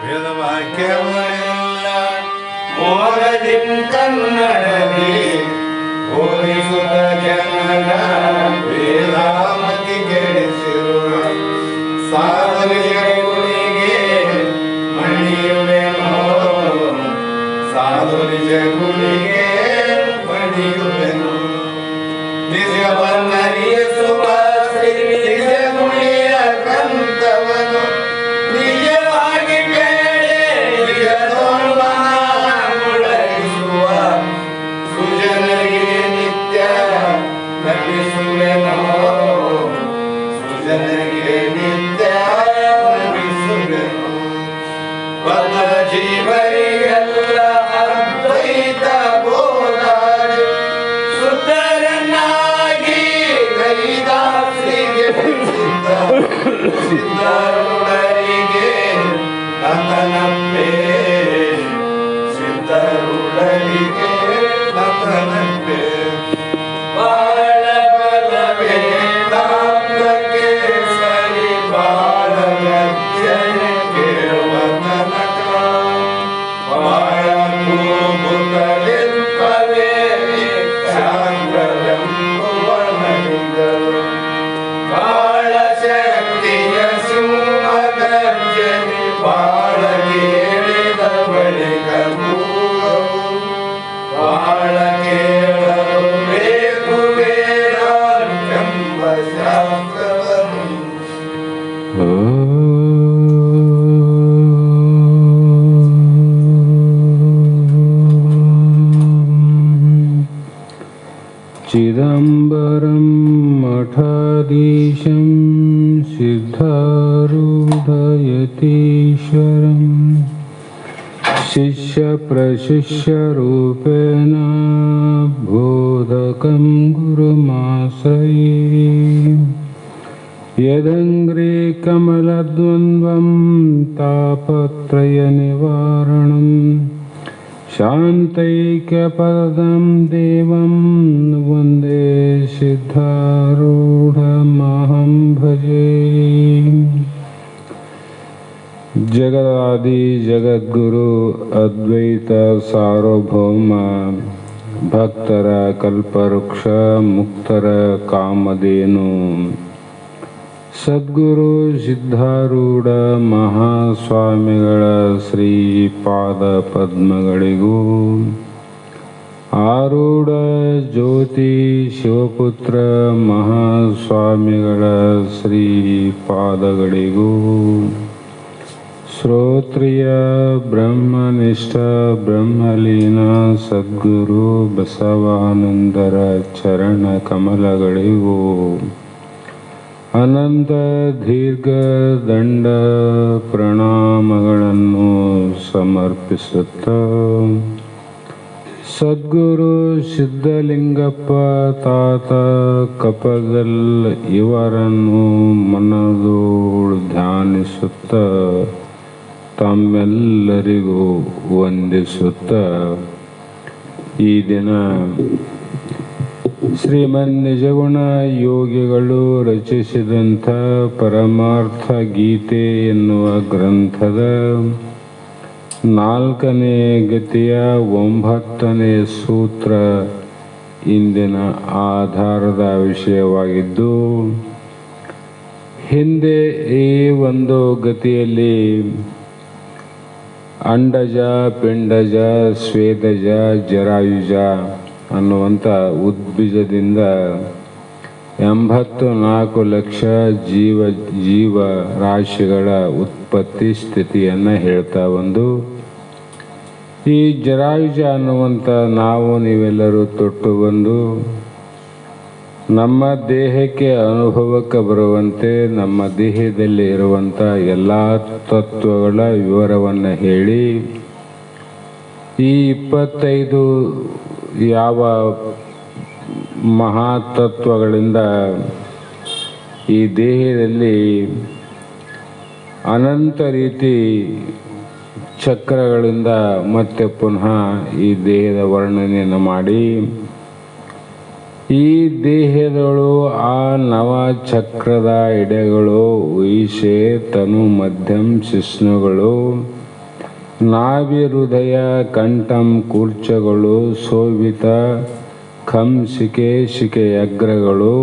ವೇದವಾಕ್ಯವನ್ನೆಲ್ಲ ಮೋಗದಿ ಕನ್ನಡದಿ ಓದಿಸುತ್ತ ಜನರ ವೇದಾಮತಿ ಕೆಡಿಸಿರುವ ಸಾಧುಗಳಿಗೆ ಮಣಿಯುವೆನೋ ಸಾಧುಗಳಿಗೆ ಮಣಿಯುವೆನು ನಿಜವನ್ನರಿಸುವ ನಿಜ ಗುಣಿಯ ಕಂತವನು ನಿಜವಾಗಿ ಬೇಳೆ ನಿಜದೊಳಗಿಸುವ ಸುಜನರಿಗೆ ನಿತ್ಯ ನಟಿಸುವೆನೋ ಸುಜನರಿಗೆ ನಿತ್ಯ ನಟಿಸುವೆನೋ ಬದ್ಧ ಜೀವರಿಗೆಲ್ಲ ಅದ್ವೈತ ಬೋಧಾಡಿ ಸುಂದರನಾಗಿ ಕೈದಾಸಿಗೆ ಸಿದ್ಧರುಡರಿಗೆ ನತನಪ್ಪೆ ಸಿದ್ಧರುಡರಿಗೆ ನತನಪ್ಪೆ ಬಾಳ ಬಲವೇ ತಾಮ್ರಕ್ಕೆ ಸರಿ ಬಾಳ ವ್ಯತ್ಯಯ ಕೇಳುವ ತನಕ ಬಾಳ ಭೂತಲಿಂಪವೇ ಚಾಂದ್ರವೆಂಬುವ ನಡಿದರು ಬಾಳ ಶಕ್ತಿಯ ಸಿಂಹಗರ್ಜನೆ ಬಾಳ ಕೇಳಿದ ಬಳಿಕ ಮೂಗವು ಬಾಳ ಕೇಳಲು ಬೇಕು ವೇದಾಂತೆಂಬ ಶಾಸ್ತ್ರವನ್ನು चिदंबरं मठाधीशं सिद्धारूढयतीश्वरं शिष्यप्रशिष्यरूपेण बोधकं गुरुमाश्रये यदङ्घ्रे कमलद्वन्द्वं तापत्रयनिवारणं शान्तैक्यपदं देवं वन्दे सिद्धारूढमहं भजे जगदादि जगद्गुरु अद्वैत सार्वभौम भक्ತರ ಕಲ್ಪವೃಕ್ಷ ಮುಕ್ತರ ಕಾಮಧೇನು ಸದ್ಗುರು ಸಿದ್ಧಾರೂಢ ಮಹಾಸ್ವಾಮಿಗಳ ಶ್ರೀ ಪಾದ ಪದ್ಮಗಳಿಗೂ ಆರೂಢ ಜ್ಯೋತಿ ಶಿವಪುತ್ರ ಮಹಾಸ್ವಾಮಿಗಳ ಶ್ರೀ ಪಾದಗಳಿಗೂ ಶ್ರೋತ್ರಿಯ ಬ್ರಹ್ಮನಿಷ್ಠ ಬ್ರಹ್ಮಲೀನ ಸದ್ಗುರು ಬಸವಾನಂದರ ಚರಣ ಕಮಲಗಳಿಗೂ ಅನಂತ ದೀರ್ಘ ದಂಡ ಪ್ರಣಾಮಗಳನ್ನು ಸಮರ್ಪಿಸುತ್ತ ಸದ್ಗುರು ಸಿದ್ಧಲಿಂಗಪ್ಪ ತಾತ ಕಪದಲ್ ಇವರನ್ನು ಮನದೋಳು ಧ್ಯಾನಿಸುತ್ತ ತಮ್ಮೆಲ್ಲರಿಗೂ ವಂದಿಸುತ್ತ ಈ ದಿನ ಶ್ರೀಮನ್ ನಿಜಗುಣ ಯೋಗಿಗಳು ರಚಿಸಿದಂಥ ಪರಮಾರ್ಥ ಗೀತೆ ಎನ್ನುವ ಗ್ರಂಥದ 4ನೇ ಗತಿಯ 9ನೇ ಸೂತ್ರ ಇಂದಿನ ಆಧಾರದ ವಿಷಯವಾಗಿದ್ದು, ಹಿಂದೆ ಈ ಒಂದು ಗತಿಯಲ್ಲಿ ಅಂಡಜ ಪಿಂಡಜ ಸ್ವೇದಜ ಜರಾಯುಜ ಅನ್ನುವಂಥ ಉದ್ಬೀಜದಿಂದ 84 ಲಕ್ಷ ಜೀವ ರಾಶಿಗಳ ಉತ್ಪತ್ತಿ ಸ್ಥಿತಿಯನ್ನು ಹೇಳ್ತಾ ಬಂದು, ಈ ಜರಾಯುಜ ಅನ್ನುವಂಥ ನಾವು ನೀವೆಲ್ಲರೂ ತೊಟ್ಟು ಬಂದು ನಮ್ಮ ದೇಹಕ್ಕೆ ಅನುಭವಕ್ಕೆ ಬರುವಂತೆ ನಮ್ಮ ದೇಹದಲ್ಲಿ ಇರುವಂಥ ಎಲ್ಲ ತತ್ವಗಳ ವಿವರವನ್ನು ಹೇಳಿ, ಈ 25 ಯಾವ ಮಹಾತತ್ವಗಳಿಂದ ಈ ದೇಹದಲ್ಲಿ ಅನಂತ ರೀತಿ ಚಕ್ರಗಳಿಂದ ಮತ್ತೆ ಪುನಃ ಈ ದೇಹದ ವರ್ಣನೆಯನ್ನು ಮಾಡಿ, ಈ ದೇಹದಳು ಆ ನವ ಚಕ್ರದ ಎಡೆಗಳು, ಉಯಿಷೆ, ತನು, ಮಧ್ಯಂ, ಶಿಶ್ನುಗಳು ನಾಭಿ ಹೃದಯ ಕಂಠಂ ಕೂರ್ಚಗಳು ಶೋಭಿತ ಖಂ ಶಿಕೆ ಶಿಕೆಯಗ್ರಗಳು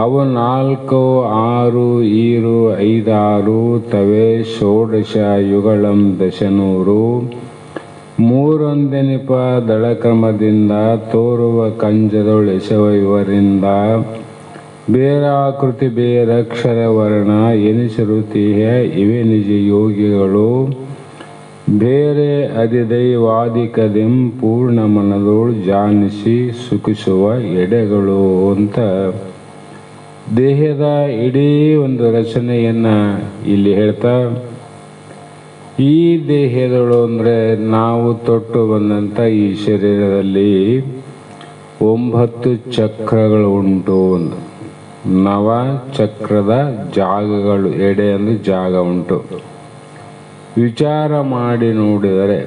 ಅವು 4 6 ಈರು 5 6 ತವೆ ಷೋಡಶ ಯುಗಳಂ ದಶನೂರು ಮೂರೊಂದೆನಿಪ ದಳಕ್ರಮದಿಂದ ತೋರುವ ಕಂಜದೊಳೆಸವ ಇವರಿಂದ ಬೇರಾಕೃತಿ ಬೇರಕ್ಷರ ವರ್ಣ ಎನಿಸಿರುತ್ತೀಯ ಇವೆ ನಿಜ ಯೋಗಿಗಳು ಬೇರೆ ಅಧಿದೈವಾದಿಕದೆಂ ಪೂರ್ಣ ಮನದೋಳು ಜಾನಿಸಿ ಸುಖಿಸುವ ಎಡೆಗಳು ಅಂತ ದೇಹದ ಇಡೀ ಒಂದು ರಚನೆಯನ್ನು ಇಲ್ಲಿ ಹೇಳ್ತಾ, ಈ ದೇಹದಳು ಅಂದರೆ ನಾವು ತೊಟ್ಟು ಬಂದಂಥ ಈ ಶರೀರದಲ್ಲಿ 9 ಚಕ್ರಗಳು ಉಂಟು. ನವ ಚಕ್ರದ ಜಾಗಗಳು, ಎಡೆ ಅಂದರೆ ಜಾಗ ಉಂಟು. ವಿಚಾರ ಮಾಡಿ ನೋಡಿದರೆ,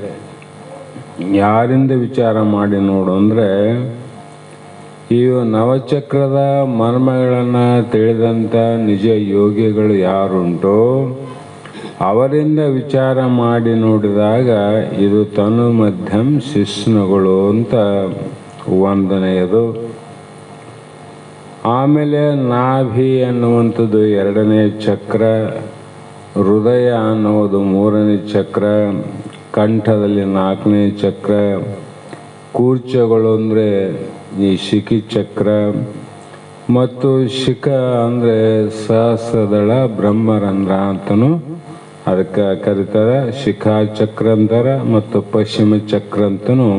ಯಾರಿಂದ ವಿಚಾರ ಮಾಡಿ ನೋಡು ಅಂದರೆ, ಇವು ನವಚಕ್ರದ ಮರ್ಮಗಳನ್ನು ತಿಳಿದಂಥ ನಿಜ ಯೋಗಿಗಳು ಯಾರುಂಟೋ ಅವರಿಂದ ವಿಚಾರ ಮಾಡಿ ನೋಡಿದಾಗ ಇದು ತನು ಮಧ್ಯಂ ಶಿಸ್ನುಗಳು ಅಂತ ವಂದನೆಯದು. ಆಮೇಲೆ ನಾಭಿ ಅನ್ನುವಂಥದ್ದು 2ನೇ ಚಕ್ರ, ಹೃದಯ ಅನ್ನೋದು 3ನೇ ಚಕ್ರ, ಕಂಠದಲ್ಲಿ 4ನೇ ಚಕ್ರ, ಕೂರ್ಚಗಳು ಅಂದರೆ ಈ ಶಿಖಿ ಚಕ್ರ, ಮತ್ತು ಶಿಖ ಅಂದರೆ ಸಹಸ್ರದಳ ಬ್ರಹ್ಮರಂಧ್ರ ಅಂತಲೂ ಅದಕ್ಕೆ ಕರೀತಾರೆ. ಶಿಖಾ ಚಕ್ರ ಅಂತಾರೆ ಮತ್ತು ಪಶ್ಚಿಮ ಚಕ್ರ ಅಂತಲೂ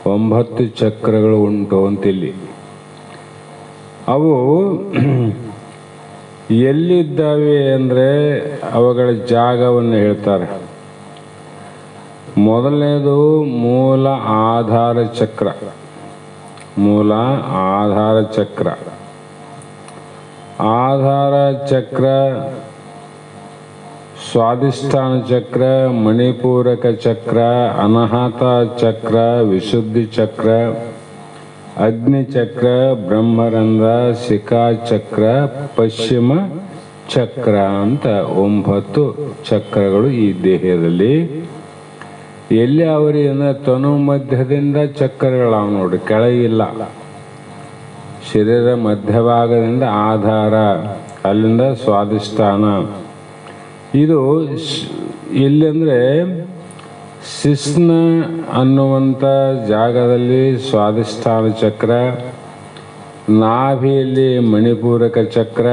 9 ಚಕ್ರಗಳು ಉಂಟು ಅಂತಿಲ್ಲಿ. ಅವು ಎಲ್ಲಿದ್ದಾವೆ ಅಂದರೆ ಅವುಗಳ ಜಾಗವನ್ನು ಹೇಳ್ತಾರೆ. ಮೊದಲನೇದು ಮೂಲ ಆಧಾರ ಚಕ್ರ. ಮೂಲ ಆಧಾರ ಚಕ್ರ, ಆಧಾರ ಚಕ್ರ, ಸ್ವಾಧಿಷ್ಠಾನ ಚಕ್ರ, ಮಣಿಪೂರಕ ಚಕ್ರ, ಅನಾಹತ ಚಕ್ರ, ವಿಶುದ್ಧಿ ಚಕ್ರ, ಅಗ್ನಿ ಚಕ್ರ, ಬ್ರಹ್ಮರಂಧ್ರ, ಶಿಖಾ ಚಕ್ರ, ಪಶ್ಚಿಮ ಚಕ್ರ ಅಂತ 9 ಚಕ್ರಗಳು ಈ ದೇಹದಲ್ಲಿ. ಎಲ್ಲಿ ಅವರಿ ಅಂದರೆ ತನು ಮಧ್ಯದಿಂದ ಚಕ್ರಗಳಾವ ನೋಡಿ, ಕೆಳಗಿಲ್ಲ. ಶರೀರ ಮಧ್ಯಭಾಗದಿಂದ ಆಧಾರ, ಅಲ್ಲಿಂದ ಸ್ವಾಧಿಷ್ಠಾನ. ಇದು ಇಲ್ಲಂದರೆ ಶಿಸ್ನ ಅನ್ನುವಂಥ ಜಾಗದಲ್ಲಿ ಸ್ವಾಧಿಷ್ಠಾನ ಚಕ್ರ, ನಾಭಿಯಲ್ಲಿ ಮಣಿಪೂರಕ ಚಕ್ರ,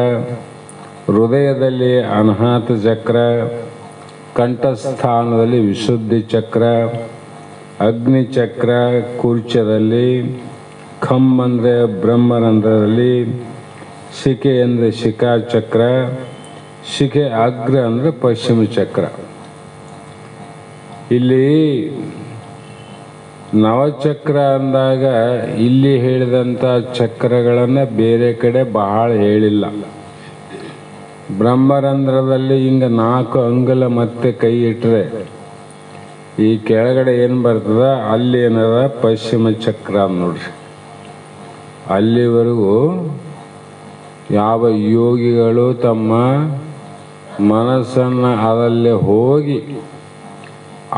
ಹೃದಯದಲ್ಲಿ ಅನಾಹತ ಚಕ್ರ, ಕಂಠಸ್ಥಾನದಲ್ಲಿ ವಿಶುದ್ಧಿ ಚಕ್ರ, ಅಗ್ನಿ ಚಕ್ರ ಕೂರ್ಚದಲ್ಲಿ, ಖಂ ಅಂದರೆ ಬ್ರಹ್ಮರಂಧ್ರದಲ್ಲಿ, ಶಿಖೆ ಅಂದರೆ ಶಿಖಾ ಚಕ್ರ, ಶಿಖೆ ಅಗ್ರ ಅಂದರೆ ಪಶ್ಚಿಮ ಚಕ್ರ. ಇಲ್ಲಿ ನವಚಕ್ರ ಅಂದಾಗ ಇಲ್ಲಿ ಹೇಳಿದಂಥ ಚಕ್ರಗಳನ್ನು ಬೇರೆ ಕಡೆ ಬಹಳ ಹೇಳಿಲ್ಲ. ಬ್ರಹ್ಮರಂಧ್ರದಲ್ಲಿ ಹಿಂಗೆ 4 ಅಂಗುಲ ಮತ್ತೆ ಕೈ ಇಟ್ಟರೆ ಈ ಕೆಳಗಡೆ ಏನು ಬರ್ತದ, ಅಲ್ಲಿ ಏನದ ಪಶ್ಚಿಮ ಚಕ್ರ ನೋಡ್ರಿ. ಅಲ್ಲಿವರೆಗೂ ಯಾವ ಯೋಗಿಗಳು ತಮ್ಮ ಮನಸ್ಸನ್ನು ಅದರಲ್ಲಿ ಹೋಗಿ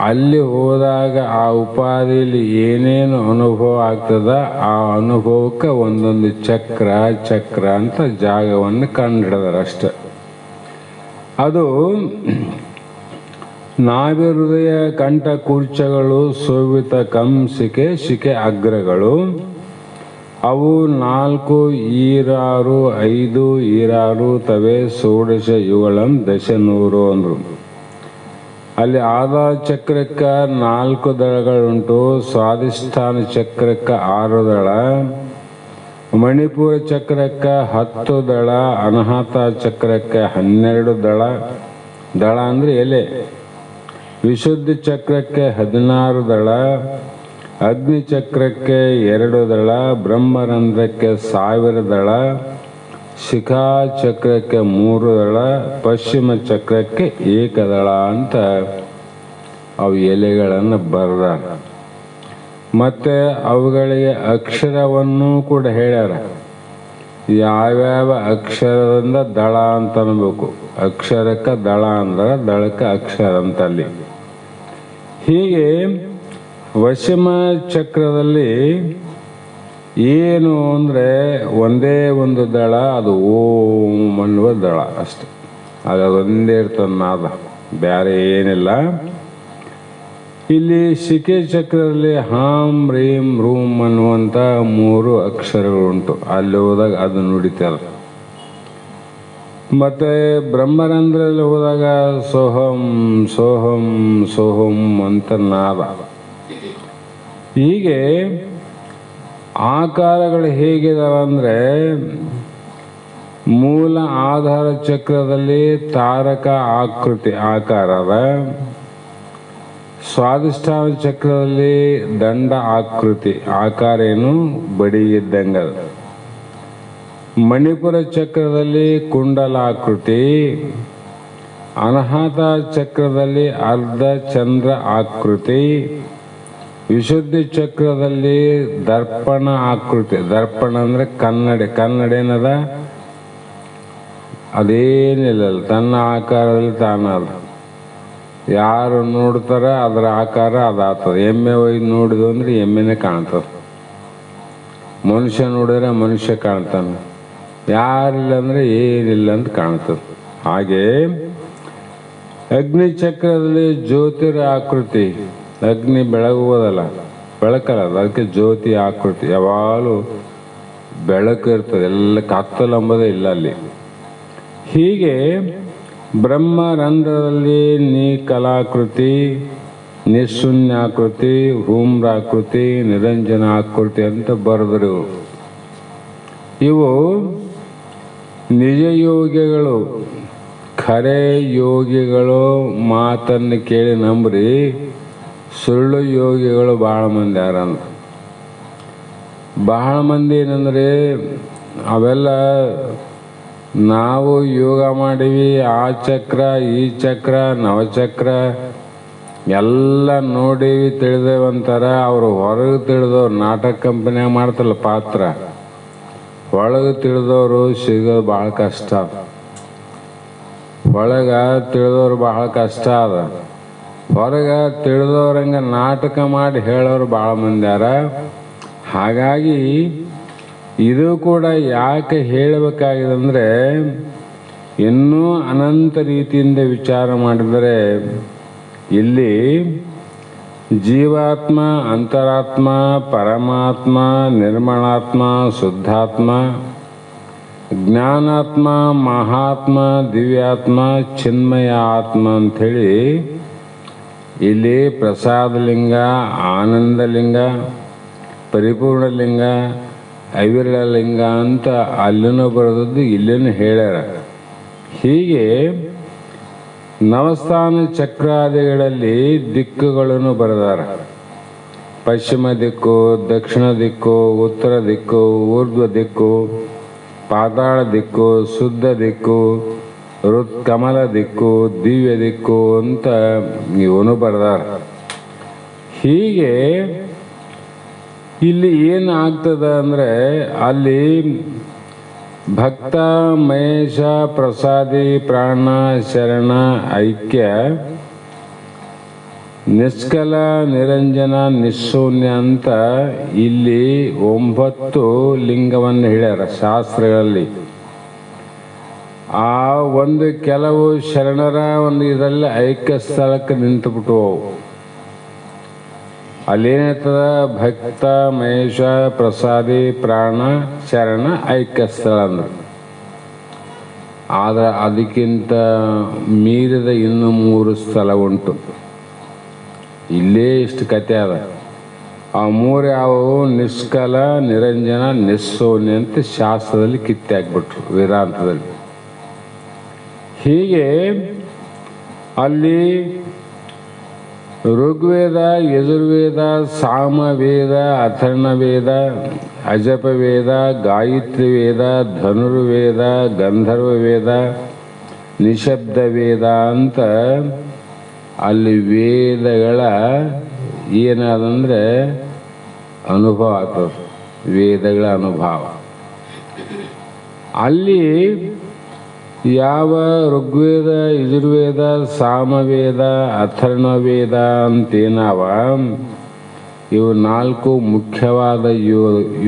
ಅಲ್ಲಿ ಹೋದಾಗ ಆ ಉಪಾಧಿಯಲ್ಲಿ ಏನೇನು ಅನುಭವ ಆಗ್ತದ ಆ ಅನುಭವಕ್ಕೆ ಒಂದೊಂದು ಚಕ್ರ ಚಕ್ರ ಅಂತ ಜಾಗವನ್ನು ಕಂಡುಹಿಡಿದಾರೆ ಅಷ್ಟೆ. ಅದು ನಾಭಿ ಹೃದಯ ಕಂಠ ಕೂರ್ಚಗಳು ಶೋಭಿತ ಕಂ ಶಿಖೆ ಶಿಖೆ ಅಗ್ರಗಳು. ಅವು 4 ಈರಾರು 5 ಈರಾರು ತವೆ ಷೋಡಶ ಯುಗಳಂ ದಶನೂರು ಅಂದರು. ಅಲ್ಲಿ ಆಧಾರ ಚಕ್ರಕ್ಕೆ 4 ದಳಗಳುಂಟು, ಸ್ವಾಧಿಷ್ಠಾನ ಚಕ್ರಕ್ಕೆ 6 ದಳ, ಮಣಿಪುರ ಚಕ್ರಕ್ಕೆ 10 ದಳ, ಅನಾಹತ ಚಕ್ರಕ್ಕೆ 12 ದಳ. ದಳ ಅಂದರೆ ಎಲೆ. ವಿಶುದ್ಧಿ ಚಕ್ರಕ್ಕೆ 16 ದಳ, ಅಗ್ನಿ ಚಕ್ರಕ್ಕೆ 2 ದಳ, ಬ್ರಹ್ಮರಂಧ್ರಕ್ಕೆ 1000 ದಳ, ಶಿಖಾ ಚಕ್ರಕ್ಕೆ 3 ದಳ, ಪಶ್ಚಿಮ ಚಕ್ರಕ್ಕೆ 1 ದಳ ಅಂತ ಅವು ಎಲೆಗಳನ್ನು ಬರೆದ. ಮತ್ತು ಅವುಗಳಿಗೆ ಅಕ್ಷರವನ್ನು ಕೂಡ ಹೇಳ್ಯಾರ. ಯಾವ್ಯಾವ ಅಕ್ಷರದಿಂದ ದಳ ಅಂತ ಅನ್ಬೇಕು. ಅಕ್ಷರಕ್ಕೆ ದಳ ಅಂದ್ರೆ ದಳಕ್ಕೆ ಅಕ್ಷರ ಅಂತಲ್ಲಿ ಹೀಗೆ ವಶಮ ಚಕ್ರದಲ್ಲಿ ಏನು ಅಂದರೆ ಒಂದೇ ಒಂದು ದಳ, ಅದು ಓಂ ಅನ್ನುವ ದಳ ಅಷ್ಟೆ. ಅದೊಂದೇ ಇರ್ತದೆ ನಾದ, ಬೇರೆ ಏನಿಲ್ಲ. ಇಲ್ಲಿ ಶಿಖೆ ಚಕ್ರದಲ್ಲಿ ಹಾಂ ರೀಂ ರೂಂ ಅನ್ನುವಂಥ 3 ಅಕ್ಷರಗಳುಂಟು. ಅಲ್ಲಿ ಹೋದಾಗ ಅದು ನುಡಿತಾರೆ. ಮತ್ತು ಬ್ರಹ್ಮರಂಧ್ರಲ್ಲಿ ಹೋದಾಗ ಸೋಹಂ ಸೋಹಂ ಸೋಹಂ ಅಂತ ನಾದ. ಹೀಗೆ ಆಕಾರಗಳು ಹೇಗಿದಾವೆ ಅಂದರೆ, ಮೂಲ ಆಧಾರ ಚಕ್ರದಲ್ಲಿ ತಾರಕ ಆಕೃತಿ ಆಕಾರ ಅದ. ಸ್ವಾಧಿಷ್ಠಾನ ಚಕ್ರದಲ್ಲಿ ದಂಡ ಆಕೃತಿ ಆಕಾರ, ಏನು ಬಡಿ ಇದ್ದಂಗೆ ಅದ. ಮಣಿಪುರ ಚಕ್ರದಲ್ಲಿ ಕುಂಡಲಾಕೃತಿ. ಅನಾಹತ ಚಕ್ರದಲ್ಲಿ ಅರ್ಧ ಚಂದ್ರ ಆಕೃತಿ. ವಿಶುದ್ಧಿ ಚಕ್ರದಲ್ಲಿ ದರ್ಪಣ ಆಕೃತಿ. ದರ್ಪಣ ಅಂದರೆ ಕನ್ನಡಿ ಏನದ, ಅದೇನಿಲ್ಲ, ತನ್ನ ಆಕಾರದಲ್ಲಿ ತಾನದ. ಯಾರು ನೋಡ್ತಾರೆ ಅದರ ಆಕಾರ ಅದಾಗ್ತದೆ. ಎಮ್ಮೆ ಒಯ್ದು ನೋಡಿದು ಅಂದ್ರೆ ಎಮ್ಮೆನೇ ಕಾಣ್ತದೆ. ಮನುಷ್ಯ ನೋಡಿದ್ರೆ ಮನುಷ್ಯ ಕಾಣ್ತಾನೆ. ಯಾರಿಲ್ಲ ಅಂದರೆ ಏನಿಲ್ಲ ಅಂತ ಕಾಣ್ತದೆ. ಹಾಗೆ ಅಗ್ನಿ ಚಕ್ರದಲ್ಲಿ ಜ್ಯೋತಿರ ಆಕೃತಿ. ಅಗ್ನಿ ಬೆಳಗುವುದಲ್ಲ, ಬೆಳಕಲ್ಲ, ಅದಕ್ಕೆ ಜ್ಯೋತಿ ಆಕೃತಿ. ಯಾವಾಗಲೂ ಬೆಳಕು ಇರ್ತದೆ, ಎಲ್ಲ ಕತ್ತಲಂಬುದೇ ಇಲ್ಲ ಅಲ್ಲಿ. ಹೀಗೆ ಬ್ರಹ್ಮರಂಧ್ರದಲ್ಲಿ ಕಲಾಕೃತಿ, ನಿಶೂನ್ಯಾಕೃತಿ, ಹೂಮ್ರಾಕೃತಿ, ನಿರಂಜನ ಆಕೃತಿ ಅಂತ ಬರೆದರು. ಇವು ನಿಜ ಯೋಗಿಗಳು, ಖರೆ ಯೋಗಿಗಳು ಮಾತನ್ನು ಕೇಳಿ ನಂಬ್ರಿ. ಸುಳ್ಳು ಯೋಗಿಗಳು ಬಹಳ ಮಂದಿ ಯಾರಂತ. ಬಹಳ ಮಂದಿ ಏನಂದರೆ, ಅವೆಲ್ಲ ನಾವು ಯೋಗ ಮಾಡೀವಿ, ಆ ಚಕ್ರ ಈ ಚಕ್ರ ನವಚಕ್ರ ಎಲ್ಲ ನೋಡೀವಿ ತಿಳಿದೇವಂತಾರ. ಅವರು ಹೊರಗೆ ತಿಳಿದವ್ರು, ನಾಟಕ ಕಂಪನಿಯಾಗ ಮಾಡ್ತಾರಲ್ಲ ಪಾತ್ರ, ಒಳಗೆ ತಿಳಿದವರು ಸಿಗೋದು ಭಾಳ ಕಷ್ಟ. ಒಳಗೆ ತಿಳಿದವ್ರು ಭಾಳ ಕಷ್ಟ ಅದ. ಹೊರಗೆ ತಿಳಿದವ್ರಂಗೆ ನಾಟಕ ಮಾಡಿ ಹೇಳೋರು ಭಾಳ ಮಂದಿ ಯಾರ. ಹಾಗಾಗಿ ಇದು ಕೂಡ ಯಾಕೆ ಹೇಳಬೇಕಾಗಿದೆ ಅಂದರೆ, ಇನ್ನೂ ಅನಂತ ರೀತಿಯಿಂದ ವಿಚಾರ ಮಾಡಿದರೆ ಇಲ್ಲಿ ಜೀವಾತ್ಮ, ಅಂತರಾತ್ಮ, ಪರಮಾತ್ಮ, ನಿರ್ಮಲಾತ್ಮ, ಶುದ್ಧಾತ್ಮ, ಜ್ಞಾನಾತ್ಮ, ಮಹಾತ್ಮ, ದಿವ್ಯಾತ್ಮ, ಚಿನ್ಮಯ ಆತ್ಮ ಅಂಥೇಳಿ ಇಲ್ಲಿ ಪ್ರಸಾದಲಿಂಗ, ಆನಂದಲಿಂಗ, ಪರಿಪೂರ್ಣಲಿಂಗ, ಅವಿರಳಲಿಂಗ ಅಂತ ಅಲ್ಲಿನೂ ಬರೆದದ್ದು ಇಲ್ಲಿನೂ ಹೇಳ್ಯಾರ. ಹೀಗೆ ನವಸ್ಥಾನ ಚಕ್ರಾದಿಗಳಲ್ಲಿ ದಿಕ್ಕುಗಳನ್ನು ಬರೆದಾರ. ಪಶ್ಚಿಮ ದಿಕ್ಕು, ದಕ್ಷಿಣ ದಿಕ್ಕು, ಉತ್ತರ ದಿಕ್ಕು, ಊರ್ಧ್ವ ದಿಕ್ಕು, ಪಾತಾಳ ದಿಕ್ಕು, ಶುದ್ಧ ದಿಕ್ಕು, ಕಮಲ ದಿಕ್ಕು, ದಿವ್ಯ ದಿಕ್ಕು ಅಂತ ಇವನು ಬರೆದಾರ. ಹೀಗೆ ಇಲ್ಲಿ ಏನು ಆಗ್ತದೆ ಅಂದರೆ, ಅಲ್ಲಿ ಭಕ್ತ, ಮಹೇಶ, ಪ್ರಸಾದಿ, ಪ್ರಾಣ, ಶರಣ, ಐಕ್ಯ, ನಿಷ್ಕಲ, ನಿರಂಜನ, ನಿಶೂನ್ಯ ಅಂತ ಇಲ್ಲಿ 9 ಲಿಂಗವನ್ನು ಹೇಳ್ಯಾರ ಶಾಸ್ತ್ರಗಳಲ್ಲಿ. ಆ ಒಂದು ಕೆಲವು ಶರಣರ ಒಂದು ಇದರಲ್ಲಿ ಐಕ್ಯ ಸ್ಥಳಕ್ಕೆ ನಿಂತುಬಿಟ್ಟು ಅಲ್ಲೇನಿರ್ತದ, ಭಕ್ತ, ಮಹೇಶ, ಪ್ರಸಾದಿ, ಪ್ರಾಣ, ಶರಣ, ಐಕ್ಯ ಸ್ಥಳ ಅಂದ್ರೆ. ಆದರೆ ಅದಕ್ಕಿಂತ ಮೀರಿದ ಇನ್ನೂ 3 ಸ್ಥಳ ಉಂಟು. ಇಲ್ಲೇ ಇಷ್ಟು ಕತೆ ಅದ. ಆ 3 ಯಾವುವು? ನಿಷ್ಕಲ, ನಿರಂಜನ, ನಿಶೂನ್ಯ ಅಂತ ಶಾಸ್ತ್ರದಲ್ಲಿ ಕಿತ್ತೆ ಹಾಕ್ಬಿಟ್ರು, ವೇದಾಂತದಲ್ಲಿ. ಹೀಗೆ ಅಲ್ಲಿ ಋಗ್ವೇದ, ಯಜುರ್ವೇದ, ಸಾಮವೇದ, ಅಥರ್ಣವೇದ, ಅಜಪವೇದ, ಗಾಯತ್ರಿ ವೇದ, ಧನುರ್ವೇದ, ಗಂಧರ್ವ ವೇದ, ನಿಶಬ್ದ ವೇದ ಅಂತ ಅಲ್ಲಿ ವೇದಗಳ ಏನಾದಂದರೆ ಅನುಭವ ಆಗ್ತದೆ. ವೇದಗಳ ಅನುಭವ ಅಲ್ಲಿ ಯಾವ ಋಗ್ವೇದ, ಯಜುರ್ವೇದ, ಸಾಮವೇದ, ಅಥರ್ವವೇದ ಅಂತೇನವ, ಇವು 4 ಮುಖ್ಯವಾದ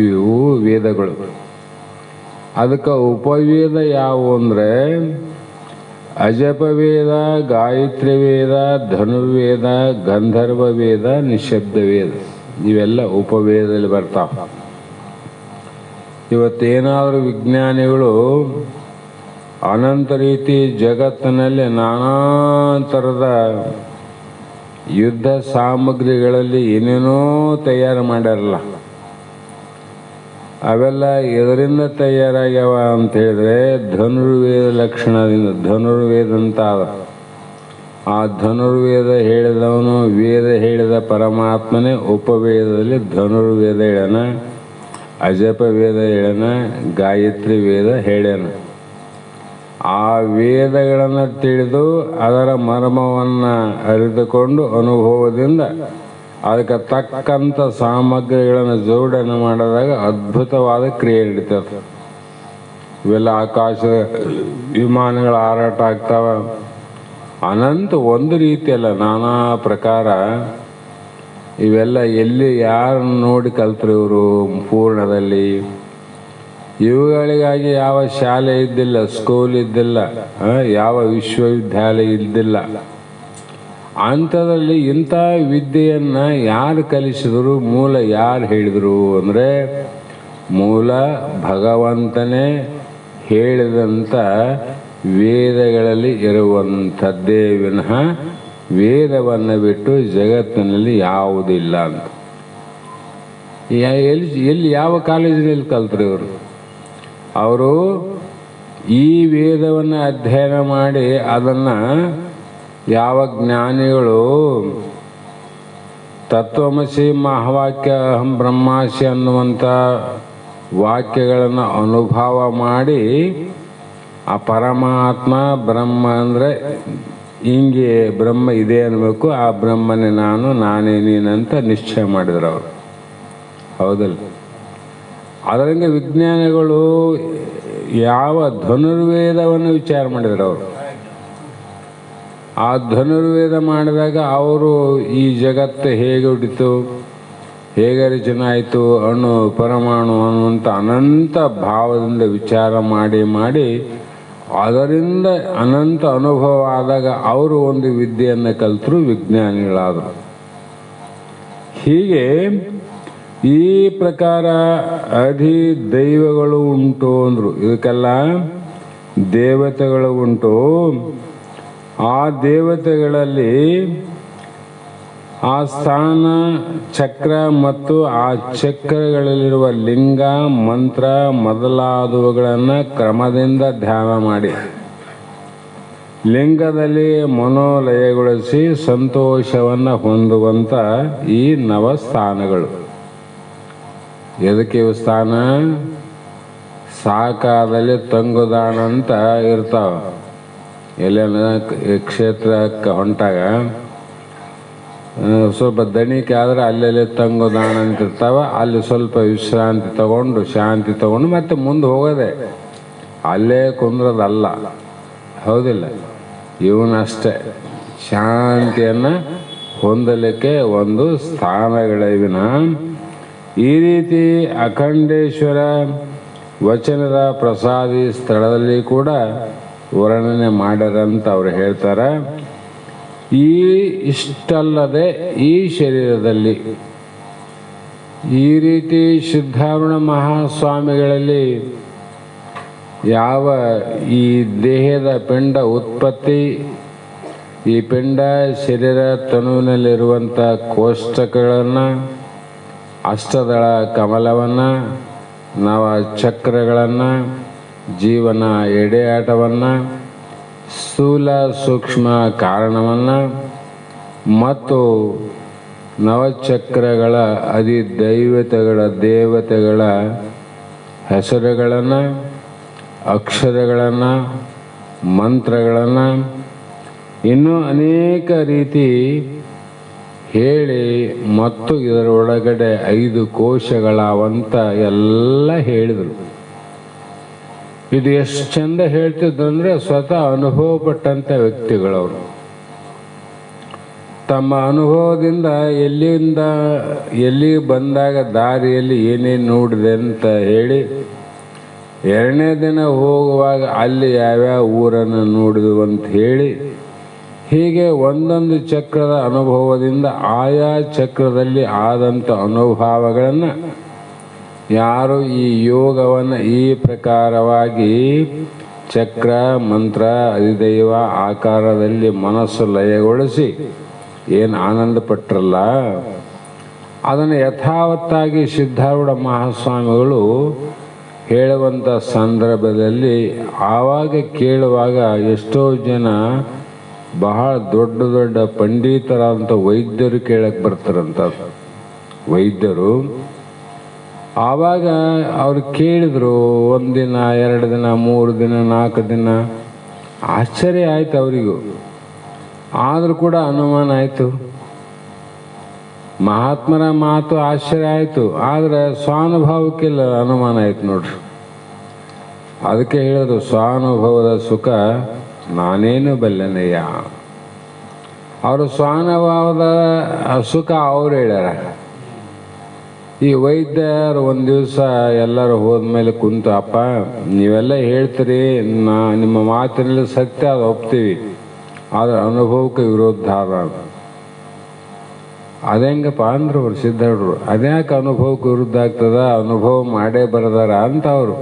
ಇವು ವೇದಗಳು. ಅದಕ್ಕೆ ಉಪವೇದ ಯಾವುವು ಅಂದರೆ ಅಜಪವೇದ, ಗಾಯತ್ರಿ ವೇದ, ಧನುರ್ವೇದ, ಗಂಧರ್ವ ವೇದ, ನಿಶಬ್ದ ವೇದ. ಇವೆಲ್ಲ ಉಪವೇದದಲ್ಲಿ ಬರ್ತಾವೆ. ಇವತ್ತೇನಾದರೂ ವಿಜ್ಞಾನಿಗಳು ಅನಂತ ರೀತಿ ಜಗತ್ತಿನಲ್ಲಿ ನಾನಾ ಥರದ ಯುದ್ಧ ಸಾಮಗ್ರಿಗಳಲ್ಲಿ ಏನೇನೋ ತಯಾರು ಮಾಡ್ಯಾರಲ್ಲ, ಅವೆಲ್ಲ ಎದರಿಂದ ತಯಾರಾಗ್ಯಾವ ಅಂತ ಹೇಳಿದ್ರೆ ಧನುರ್ವೇದ ಲಕ್ಷಣದಿಂದ. ಧನುರ್ವೇದ ಅಂತ ಆ ಧನುರ್ವೇದ ಹೇಳಿದವನು, ವೇದ ಹೇಳಿದ ಪರಮಾತ್ಮನೇ ಉಪವೇದದಲ್ಲಿ ಧನುರ್ವೇದ ಹೇಳ್ಯಾನ, ಅಜಪ ವೇದ ಹೇಳ್ಯಾನ, ಗಾಯತ್ರಿ ವೇದ ಹೇಳ್ಯಾನ. ಆ ವೇದಗಳನ್ನು ತಿಳಿದು ಅದರ ಮರ್ಮವನ್ನು ಅರಿತುಕೊಂಡು ಅನುಭವದಿಂದ ಅದಕ್ಕೆ ತಕ್ಕಂಥ ಸಾಮಗ್ರಿಗಳನ್ನು ಜೋಡಣೆ ಮಾಡಿದಾಗ ಅದ್ಭುತವಾದ ಕ್ರಿಯೆ ನಡೀತದೆ. ಇವೆಲ್ಲ ಆಕಾಶ ವಿಮಾನಗಳ ಹಾರಾಟ ಆಗ್ತಾವ. ಅನಂತ ಒಂದು ರೀತಿಯಲ್ಲ, ನಾನಾ ಪ್ರಕಾರ. ಇವೆಲ್ಲ ಎಲ್ಲಿ ಯಾರನ್ನು ನೋಡಿ ಕಲ್ತರು ಇವರು ಪೂರ್ಣದಲ್ಲಿ? ಇವುಗಳಿಗಾಗಿ ಯಾವ ಶಾಲೆ ಇದ್ದಿಲ್ಲ, ಸ್ಕೂಲ್ ಇದ್ದಿಲ್ಲ, ಯಾವ ವಿಶ್ವವಿದ್ಯಾಲಯ ಇದ್ದಿಲ್ಲ. ಅಂಥದ್ರಲ್ಲಿ ಇಂಥ ವಿದ್ಯೆಯನ್ನು ಯಾರು ಕಲಿಸಿದ್ರು, ಮೂಲ ಯಾರು ಹೇಳಿದರು ಅಂದರೆ ಮೂಲ ಭಗವಂತನೇ ಹೇಳಿದಂಥ ವೇದಗಳಲ್ಲಿ ಇರುವಂಥದ್ದೇ ವಿನಃ ವೇದವನ್ನು ಬಿಟ್ಟು ಜಗತ್ತಿನಲ್ಲಿ ಯಾವುದಿಲ್ಲ ಅಂತ. ಎಲ್ಲಿ ಯಾವ ಕಾಲೇಜಿನಲ್ಲಿ ಕಲ್ತರು ಇವರು? ಅವರು ಈ ವೇದವನ್ನು ಅಧ್ಯಯನ ಮಾಡಿ ಅದನ್ನು ಯಾವ ಜ್ಞಾನಿಗಳು ತತ್ವಮಸಿ ಮಹಾವಾಕ್ಯ ಅಹಂ ಬ್ರಹ್ಮಾಸಿ ಅನ್ನುವಂಥ ವಾಕ್ಯಗಳನ್ನು ಅನುಭವ ಮಾಡಿ ಆ ಪರಮಾತ್ಮ ಬ್ರಹ್ಮ ಅಂದರೆ ಹಿಂಗೆ ಬ್ರಹ್ಮ ಇದೆ ಅನ್ನಬೇಕು, ಆ ಬ್ರಹ್ಮನೇ ನಾನು, ನಾನೇ ನೀನಂತ ನಿಶ್ಚಯ ಮಾಡಿದ್ರು ಅವರು. ಹೌದಲ್ಲ? ಅದರಂಗೆ ವಿಜ್ಞಾನಿಗಳು ಯಾವ ಧನುರ್ವೇದವನ್ನು ವಿಚಾರ ಮಾಡಿದ್ರು ಅವರು. ಆ ಧನುರ್ವೇದ ಮಾಡಿದಾಗ ಅವರು ಈ ಜಗತ್ತು ಹೇಗೆ ಹುಟ್ಟಿತು, ಹೇಗೆ ರಚನೆ ಆಯಿತು, ಅಣು ಪರಮಾಣು ಅನ್ನುವಂಥ ಅನಂತ ಭಾವದಿಂದ ವಿಚಾರ ಮಾಡಿ ಮಾಡಿ ಅದರಿಂದ ಅನಂತ ಅನುಭವ ಆದಾಗ ಅವರು ಒಂದು ವಿದ್ಯೆಯನ್ನು ಕಲಿತರು, ವಿಜ್ಞಾನಿಗಳಾದರು. ಹೀಗೆ ಈ ಪ್ರಕಾರ ದೈವಗಳು ಉಂಟು ಅಂದರು. ಇದಕ್ಕೆಲ್ಲ ದೇವತೆಗಳು ಉಂಟು. ಆ ದೇವತೆಗಳಲ್ಲಿ ಆ ಸ್ಥಾನ ಚಕ್ರ ಮತ್ತು ಆ ಚಕ್ರಗಳಲ್ಲಿರುವ ಲಿಂಗ, ಮಂತ್ರ ಮೊದಲಾದವುಗಳನ್ನು ಕ್ರಮದಿಂದ ಧ್ಯಾನ ಮಾಡಿ ಲಿಂಗದಲ್ಲಿ ಮನೋಲಯಗೊಳಿಸಿ ಸಂತೋಷವನ್ನು ಹೊಂದುವಂಥ ಈ ನವಸ್ಥಾನಗಳು. ಎದಕ್ಕೆ ಇವು ಸ್ಥಾನ? ಸಾಕಾದಲ್ಲಿ ತಂಗುದಾಣ ಅಂತ ಇರ್ತಾವ. ಎಲ್ಲೇನ ಕ್ಷೇತ್ರಕ್ಕೆ ಹೊಂಟಾಗ ಸ್ವಲ್ಪ ದಣಿಕೆ ಆದರೆ ಅಲ್ಲೆಲ್ಲಿ ತಂಗುದಾಣ ಅಂತ ಇರ್ತಾವ. ಅಲ್ಲಿ ಸ್ವಲ್ಪ ವಿಶ್ರಾಂತಿ ತಗೊಂಡು ಶಾಂತಿ ತಗೊಂಡು ಮತ್ತೆ ಮುಂದೆ ಹೋಗೋದೆ, ಅಲ್ಲೇ ಕುಂದ್ರದಲ್ಲ. ಹೌದಿಲ್ಲ? ಇವನಷ್ಟೇ ಶಾಂತಿಯನ್ನು ಹೊಂದಲಿಕ್ಕೆ ಒಂದು ಸ್ಥಾನಗಳಿವಿನ. ಈ ರೀತಿ ಅಖಂಡೇಶ್ವರ ವಚನದ ಪ್ರಸಾದಿ ಸ್ಥಳದಲ್ಲಿ ಕೂಡ ವರ್ಣನೆ ಮಾಡ್ಯಾರಂತ ಅವ್ರು ಹೇಳ್ತಾರೆ. ಇಷ್ಟಲ್ಲದೆ ಈ ಶರೀರದಲ್ಲಿ ಈ ರೀತಿ ಸಿದ್ಧಾರೂಢ ಮಹಾಸ್ವಾಮಿಗಳಲ್ಲಿ ಯಾವ ಈ ದೇಹದ ಪಿಂಡ ಉತ್ಪತ್ತಿ, ಈ ಪಿಂಡ ಶರೀರ ತನುವಿನಲ್ಲಿರುವಂಥ ಕೋಷ್ಟಕಗಳನ್ನು, ಅಷ್ಟದಳ ಕಮಲವನ್ನು, ನವ ಚಕ್ರಗಳನ್ನು, ಜೀವನ ಎಡೆಯಾಟವನ್ನು, ಸ್ಥೂಲ ಸೂಕ್ಷ್ಮ ಕಾರಣವನ್ನು ಮತ್ತು ನವಚಕ್ರಗಳ ದೇವತೆಗಳ ಹೆಸರುಗಳನ್ನು, ಅಕ್ಷರಗಳನ್ನು, ಮಂತ್ರಗಳನ್ನು ಇನ್ನೂ ಅನೇಕ ರೀತಿ ಹೇಳಿ ಮತ್ತು ಇದರೊಳಗಡೆ 5 ಕೋಶಗಳವಂತ ಎಲ್ಲ ಹೇಳಿದರು. ಇದು ಎಷ್ಟು ಚಂದ ಹೇಳ್ತಿದ್ರಂದ್ರೆ ಸ್ವತಃ ಅನುಭವ ಪಟ್ಟಂಥ ವ್ಯಕ್ತಿಗಳವರು ತಮ್ಮ ಅನುಭವದಿಂದ ಎಲ್ಲಿ ಬಂದಾಗ ದಾರಿಯಲ್ಲಿ ಏನೇನು ನೋಡಿದೆ ಅಂತ ಹೇಳಿ ಎರಡನೇ ದಿನ ಹೋಗುವಾಗ ಅಲ್ಲಿ ಯಾವ್ಯಾವ ಊರನ್ನು ನೋಡಿದ್ವು ಅಂತ ಹೇಳಿ ಹೀಗೆ ಒಂದೊಂದು ಚಕ್ರದ ಅನುಭವದಿಂದ ಆಯಾ ಚಕ್ರದಲ್ಲಿ ಆದಂಥ ಅನುಭವಗಳನ್ನು ಯಾರು ಈ ಯೋಗವನ್ನು ಈ ಪ್ರಕಾರವಾಗಿ ಚಕ್ರ ಮಂತ್ರ ಅಧಿದೈವ ಆಕಾರದಲ್ಲಿ ಮನಸ್ಸು ಲಯಗೊಳಿಸಿ ಏನು ಆನಂದ ಪಟ್ಟರಲ್ಲ ಅದನ್ನು ಯಥಾವತ್ತಾಗಿ ಸಿದ್ಧಾರೂಢ ಮಹಾಸ್ವಾಮಿಗಳು ಹೇಳುವಂಥ ಸಂದರ್ಭದಲ್ಲಿ ಆವಾಗ ಕೇಳುವಾಗ ಎಷ್ಟೋ ಜನ ಬಹಳ ದೊಡ್ಡ ದೊಡ್ಡ ಪಂಡಿತರಾದಂಥ ವೈದ್ಯರು ಕೇಳಕ್ಕೆ ಬರ್ತಾರಂತ. ವೈದ್ಯರು ಆವಾಗ ಅವ್ರು ಕೇಳಿದ್ರು, 1 ದಿನ 2 ದಿನ 3 ದಿನ 4 ದಿನ ಆಶ್ಚರ್ಯ ಆಯ್ತು ಅವರಿಗೂ. ಆದರೂ ಕೂಡ ಅನುಮಾನ ಆಯಿತು. ಮಹಾತ್ಮರ ಮಾತು ಆಶ್ಚರ್ಯ ಆಯಿತು, ಆದರೆ ಸ್ವಾನುಭವಕ್ಕಿಲ್ಲ ಅನುಮಾನ ಆಯ್ತು ನೋಡ್ರಿ. ಅದಕ್ಕೆ ಹೇಳಿದ್ರು, ಸ್ವಾನುಭವದ ಸುಖ ನಾನೇನು ಬಲ್ಲೆನಯ್ಯ. ಅವರು ಸ್ವಾನುಭವದ ಸುಖ ಅವ್ರು ಹೇಳ್ಯಾರ. ಈ ವೈದ್ಯರು ಒಂದು ದಿವಸ ಎಲ್ಲರೂ ಹೋದ್ಮೇಲೆ ಕುಂತು, ಅಪ್ಪ ನೀವೆಲ್ಲ ಹೇಳ್ತೀರಿ, ನಿಮ್ಮ ಮಾತಿನಲ್ಲಿ ಸತ್ಯ ಅದು ಒಪ್ತೀವಿ, ಆದರೆ ಅನುಭವಕ್ಕೆ ವಿರೋಧ ಅದ. ಅದೇಂಗಪ್ಪ ಅಂದ್ರು ಅವ್ರು ಸಿದ್ಧಾರೂಢರು. ಅದ್ಯಾಕೆ ಅನುಭವಕ್ಕೆ ವಿರುದ್ಧ ಆಗ್ತದ, ಅನುಭವ ಮಾಡೇ ಬರದಾರ ಅಂತ ಅವರು.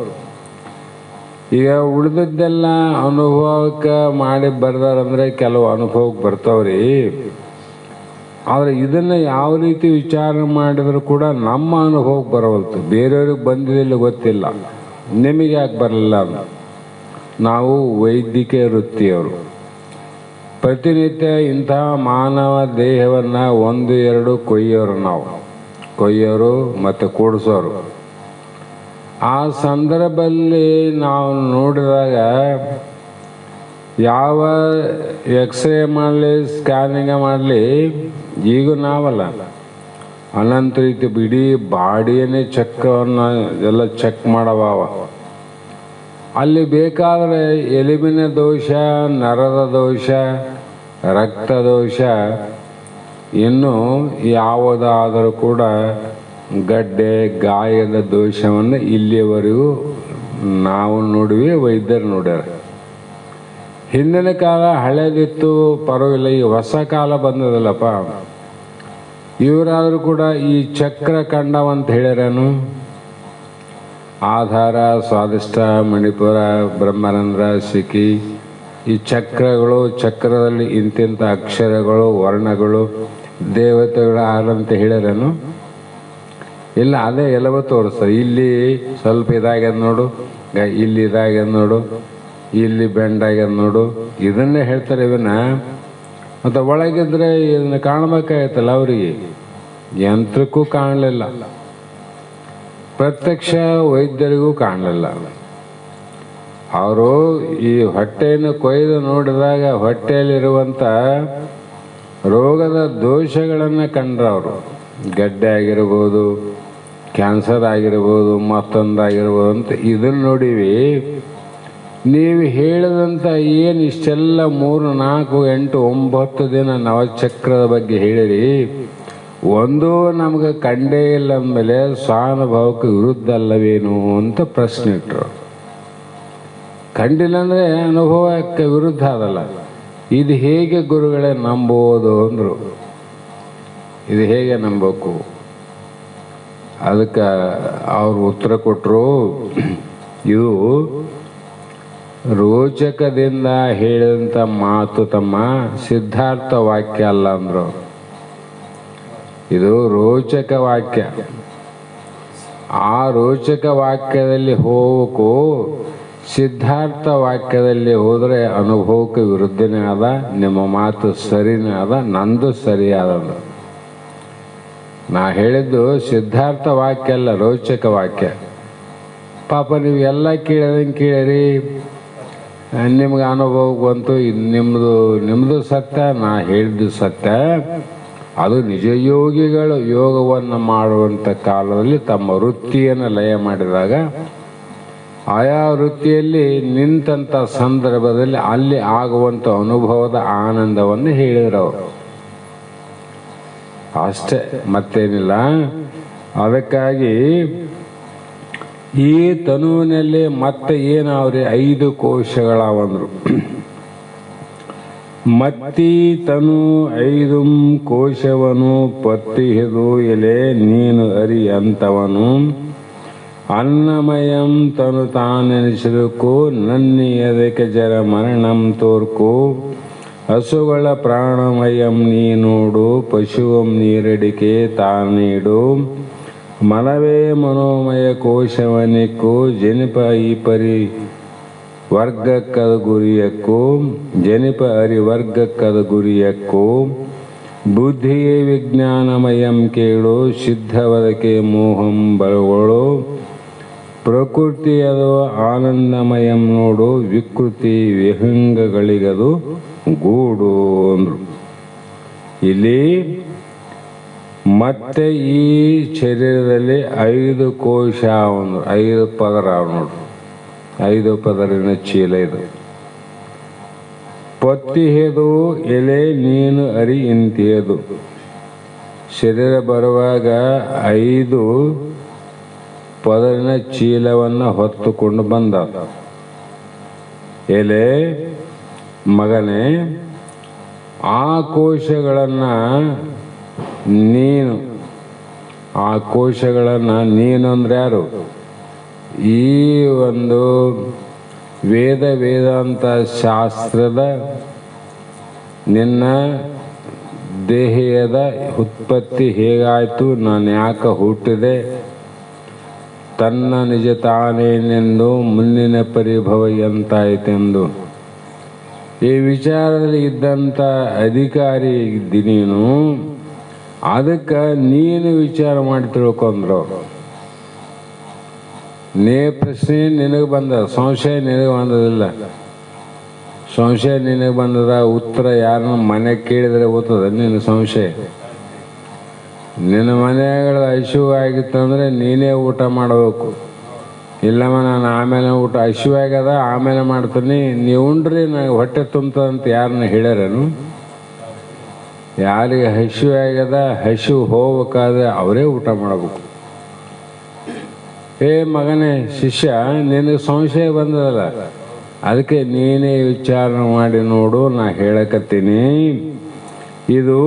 ಈಗ ಉಳಿದದ್ದೆಲ್ಲ ಅನುಭವಕ್ಕೆ ಮಾಡಿ ಬರ್ದಾರಂದ್ರೆ ಕೆಲವು ಅನುಭವಕ್ಕೆ ಬರ್ತಾವ್ರಿ. ಆದರೆ ಇದನ್ನು ಯಾವ ರೀತಿ ವಿಚಾರ ಮಾಡಿದ್ರು ಕೂಡ ನಮ್ಮ ಅನುಭವಕ್ಕೆ ಬರವಲ್ತು. ಬೇರೆಯವ್ರಿಗೆ ಬಂದಿದ್ದಿಲ್ಲ ಗೊತ್ತಿಲ್ಲ, ನಿಮಗೆ ಯಾಕೆ ಬರಲಿಲ್ಲ ಅಂತ. ನಾವು ವೈದ್ಯಕೀಯ ವೃತ್ತಿಯವರು ಪ್ರತಿನಿತ್ಯ ಇಂತಹ ಮಾನವ ದೇಹವನ್ನು 1-2 ಕೊಯ್ಯೋರು. ನಾವು ಕೊಯ್ಯೋರು ಮತ್ತು ಕೂಡಿಸೋರು. ಆ ಸಂದರ್ಭದಲ್ಲಿ ನಾವು ನೋಡಿದಾಗ ಯಾವ ಎಕ್ಸ್ರೇ ಮಾಡಲಿ ಸ್ಕ್ಯಾನಿಂಗ್ ಮಾಡಲಿ, ಈಗ ನಾವಲ್ಲ ಅನಂತ ರೀತಿ ಇಡೀ ಬಾಡಿಯನ್ನೇ ಚೆಕ್ಕನ್ನು ಎಲ್ಲ ಚೆಕ್ ಮಾಡವ. ಅಲ್ಲಿ ಬೇಕಾದರೆ ಎಲುಬಿನ ದೋಷ, ನರದ ದೋಷ, ರಕ್ತ ದೋಷ, ಇನ್ನು ಯಾವುದಾದರೂ ಕೂಡ ಗಡ್ಡೆ ಗಾಯದ ದೋಷವನ್ನು ಇಲ್ಲಿಯವರೆಗೂ ನಾವು ನೋಡಿವಿ, ವೈದ್ಯರು ನೋಡ್ಯಾರ. ಹಿಂದಿನ ಕಾಲ ಹಳೇದಿತ್ತು, ಪರವಾಗಿಲ್ಲ. ಈ ಹೊಸ ಕಾಲ ಬಂದದಲ್ಲಪ್ಪ, ಇವರಾದರೂ ಕೂಡ ಈ ಚಕ್ರ ಕಂಡವಂತ ಹೇಳ್ಯಾರೇನು. ಆಧಾರ, ಸ್ವಾದಿಷ್ಟ, ಮಣಿಪುರ, ಬ್ರಹ್ಮಾನಂದ್ರ, ಸಿಕ್ಕಿ, ಈ ಚಕ್ರಗಳು, ಚಕ್ರದಲ್ಲಿ ಇಂತಿಂಥ ಅಕ್ಷರಗಳು, ವರ್ಣಗಳು, ದೇವತೆಗಳ ಹಾರಂತ ಹೇಳ್ಯಾರೇನು. ಇಲ್ಲ, ಅದೇ ಎಲ್ಲವೂ ತೋರಿಸ್ತಾರೆ. ಇಲ್ಲಿ ಸ್ವಲ್ಪ ಇದಾಗ್ಯದ ನೋಡು, ಇಲ್ಲಿ ಇದಾಗ್ಯದ ನೋಡು, ಇಲ್ಲಿ ಬೆಂಡಾಗ್ಯದ ನೋಡು, ಇದನ್ನೇ ಹೇಳ್ತಾರೆ ಇವನ್ನ. ಮತ್ತು ಒಳಗಿದ್ರೆ ಇದನ್ನ ಕಾಣಬೇಕಾಯ್ತಲ್ಲ ಅವರಿಗೆ. ಯಂತ್ರಕ್ಕೂ ಕಾಣಲಿಲ್ಲ, ಪ್ರತ್ಯಕ್ಷ ವೈದ್ಯರಿಗೂ ಕಾಣಲಿಲ್ಲ. ಅವರು ಈ ಹೊಟ್ಟೆಯನ್ನು ಕೊಯ್ದು ನೋಡಿದಾಗ ಹೊಟ್ಟೆಯಲ್ಲಿರುವಂಥ ರೋಗದ ದೋಷಗಳನ್ನು ಕಂಡ್ರು. ಅವರು ಗಡ್ಡೆ ಆಗಿರ್ಬೋದು, ಕ್ಯಾನ್ಸರ್ ಆಗಿರ್ಬೋದು, ಮತ್ತೊಂದಾಗಿರ್ಬೋದು ಅಂತ ಇದನ್ನು ನೋಡಿವಿ. ನೀವು ಹೇಳಿದಂಥ ಏನು ಇಷ್ಟೆಲ್ಲ 3, 4, 8, 9 ದಿನ ನವಚಕ್ರದ ಬಗ್ಗೆ ಹೇಳಿರಿ, ಒಂದೂ ನಮಗೆ ಕಂಡೇ ಇಲ್ಲ ಅಂದಮೇಲೆ ಸ್ವಾನುಭವಕ್ಕೆ ವಿರುದ್ಧ ಅಲ್ಲವೇನು ಅಂತ ಪ್ರಶ್ನೆ ಇಟ್ಟರು. ಕಂಡಿಲ್ಲ ಅಂದರೆ ಅನುಭವಕ್ಕೆ ವಿರುದ್ಧ ಅದಲ್ಲ. ಇದು ಹೇಗೆ ಗುರುಗಳೇ ನಂಬೋದು ಅಂದರು. ಇದು ಹೇಗೆ ನಂಬಬೇಕು? ಅದಕ್ಕೆ ಅವರು ಉತ್ತರ ಕೊಟ್ಟರು, ಇದು ರೋಚಕದಿಂದ ಹೇಳಿದಂಥ ಮಾತು ತಮ್ಮ, ಸಿದ್ಧಾರ್ಥ ವಾಕ್ಯ ಅಲ್ಲ ಅಂದರು. ಇದು ರೋಚಕ ವಾಕ್ಯ. ಆ ರೋಚಕ ವಾಕ್ಯದಲ್ಲಿ ಹೋಗಬೇಕು, ಸಿದ್ಧಾರ್ಥ ವಾಕ್ಯದಲ್ಲಿ ಹೋದರೆ ಅನುಭವಕ್ಕೆ ವಿರುದ್ಧನೇ ಆದ. ನಿಮ್ಮ ಮಾತು ಸರಿನೇ ಆದ, ನಂದು ಸರಿಯಾದ. ನಾ ಹೇಳಿದ್ದು ಸಿದ್ಧಾರ್ಥ ವಾಕ್ಯ ಅಲ್ಲ, ರೋಚಕ ವಾಕ್ಯ. ಪಾಪ ನೀವು ಎಲ್ಲ ಕೇಳಿದಂಗೆ ಕೇಳಿರಿ, ನಿಮ್ಗೆ ಅನುಭವಕ್ಕೆ ಬಂತು, ಇದು ನಿಮ್ಮದು ಸತ್ಯ, ನಾ ಹೇಳಿದ್ದು ಸತ್ಯ. ಅದು ನಿಜ ಯೋಗಿಗಳು ಯೋಗವನ್ನು ಮಾಡುವಂಥ ಕಾಲದಲ್ಲಿ ತಮ್ಮ ವೃತ್ತಿಯನ್ನು ಲಯ ಮಾಡಿದಾಗ ಆಯಾ ವೃತ್ತಿಯಲ್ಲಿ ನಿಂತಹ ಸಂದರ್ಭದಲ್ಲಿ ಅಲ್ಲಿ ಆಗುವಂಥ ಅನುಭವದ ಆನಂದವನ್ನು ಹೇಳಿದ್ರು. ಅಷ್ಟೇ, ಮತ್ತೇನಿಲ್ಲ. ಅದಕ್ಕಾಗಿ ಈ ತನುವಿನಲ್ಲಿ ಮತ್ತೆ ಏನಾವ್ರಿ 5 ಕೋಶಗಳಾವಂದ್ರು. ಮತ್ತಿ ತನು 5 ಕೋಶವನು ಪತ್ತಿಹಿದು ಎಲೆ ನೀನು ಅರಿ ಅಂತವನು ಅನ್ನಮಯಂ ತನು ತಾನೆನಿಸಿರುಕು ನನ್ನಿ ಅದಕ್ಕೆ ಜರ ಮರಣಂ ತೋರ್ಕು ಹಸುಗಳ ಪ್ರಾಣಮಯಂ ನೀ ನೋಡು ಪಶುವಂ ನೀರಡಿಕೆ ತಾನೀಡು ಮನವೇ ಮನೋಮಯ ಕೋಶವನಿಕ್ಕು ಜನಿಪ ಈ ಪರಿ ವರ್ಗಕ್ಕದ ಗುರಿಯಕ್ಕೂ ಜನಿಪ ಅರಿ ವರ್ಗಕ್ಕದ ಗುರಿಯಕ್ಕೂ ಬುದ್ಧಿಯೇ ವಿಜ್ಞಾನಮಯಂ ಕೇಳು ಸಿದ್ಧವದಕ್ಕೆ ಮೋಹಂ ಬಲಗಳು ಪ್ರಕೃತಿಯದು ಆನಂದಮಯಂ ನೋಡು ವಿಕೃತಿ ವಿಹಂಗಗಳಿಗದು ಗೂಡು ಅಂದ್ರು. ಇಲ್ಲಿ ಮತ್ತೆ ಈ ಶರೀರದಲ್ಲಿ 5 ಕೋಶ ಅಂದ್ರು, 5 ಪದರ ನೋಡ್ರಿ, 5 ಪದರಿನ ಚೀಲ ಇದು. ಪತ್ತಿಹೆದು ಎಲೆ ನೀನು ಅರಿ ಇಂತಿಯದು. ಶರೀರ ಬರುವಾಗ 5 ಪದರಿನ ಚೀಲವನ್ನು ಹೊತ್ತುಕೊಂಡು ಬಂದ. ಎಲೆ ಮಗನೇ, ಆ ಕೋಶಗಳನ್ನು ನೀನು, ಆ ಕೋಶಗಳನ್ನು ನೀನು ಅಂದ್ರೆ ಯಾರು? ಈ ಒಂದು ವೇದಾಂತ ಶಾಸ್ತ್ರದ ನಿನ್ನ ದೇಹದ ಉತ್ಪತ್ತಿ ಹೇಗಾಯಿತು, ನಾನು ಯಾಕೆ ಹುಟ್ಟಿದೆ, ತನ್ನ ನಿಜ ತಾನೇನೆಂದು ಮುಂದಿನ ಪರಿಭವ ಎಂತಾಯ್ತೆಂದು ಈ ವಿಚಾರದಲ್ಲಿ ಇದ್ದಂಥ ಅಧಿಕಾರಿ ಇದ್ದಿ ನೀನು. ಅದಕ್ಕೆ ನೀನು ವಿಚಾರ ಮಾಡಿ ತಿಳ್ಕೊಂಡ್ರು. ಪ್ರಶ್ನೆ ನಿನಗೆ ಬಂದ, ಸಂಶಯ ನಿನಗೆ ಬಂದದಿಲ್ಲ. ಸಂಶಯ ನಿನಗೆ ಬಂದದ, ಉತ್ತರ ಯಾರನ್ನ ಮನೆ ಕೇಳಿದರೆ ಓದ್ತದ ನಿನ್ನ ಸಂಶಯ. ನಿನ್ನ ಮನೆಗಳ ಹಸಿವಾಗಿತ್ತಂದ್ರೆ ನೀನೇ ಊಟ ಮಾಡಬೇಕು. ಇಲ್ಲಮ್ಮ ನಾನು ಆಮೇಲೆ ಊಟ ಹಸಿವಾಗ್ಯದ ಆಮೇಲೆ ಮಾಡ್ತೀನಿ, ನೀವು ಉಂಡ್ರಿ ನನಗೆ ಹೊಟ್ಟೆ ತುಂಬ್ತದಂತ ಯಾರನ್ನ ಹೇಳ್ಯಾರೇನು? ಯಾರಿಗೆ ಹಸಿವಾಗ್ಯದ, ಹಸಿವು ಹೋಗ್ಬೇಕಾದ್ರೆ ಅವರೇ ಊಟ ಮಾಡಬೇಕು. ಏ ಮಗನೇ, ಶಿಷ್ಯ, ನಿನಗೆ ಸಂಶಯ ಬಂದದಲ್ಲ, ಅದಕ್ಕೆ ನೀನೇ ವಿಚಾರ ಮಾಡಿ ನೋಡು. ನಾ ಹೇಳಕತ್ತೀನಿ, ಇದು